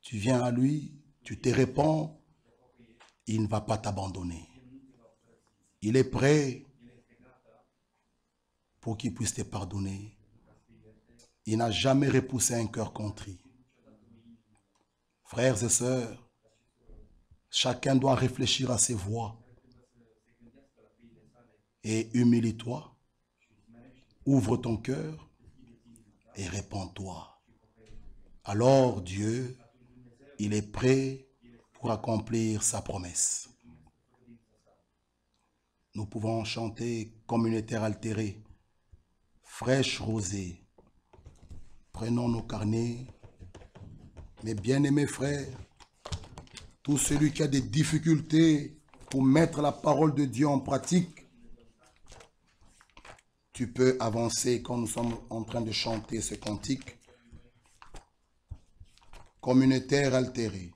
tu viens à lui, tu te répands, il ne va pas t'abandonner. Il est prêt pour qu'il puisse te pardonner. Il n'a jamais repoussé un cœur contrit. Frères et sœurs, chacun doit réfléchir à ses voies. Et humilie-toi, ouvre ton cœur et répands-toi. Alors Dieu, il est prêt pour accomplir sa promesse. Nous pouvons chanter communautaire altérée, fraîche rosée. Prenons nos carnets. Mes bien-aimés frères, tout celui qui a des difficultés pour mettre la parole de Dieu en pratique, tu peux avancer quand nous sommes en train de chanter ce cantique communautaire altéré.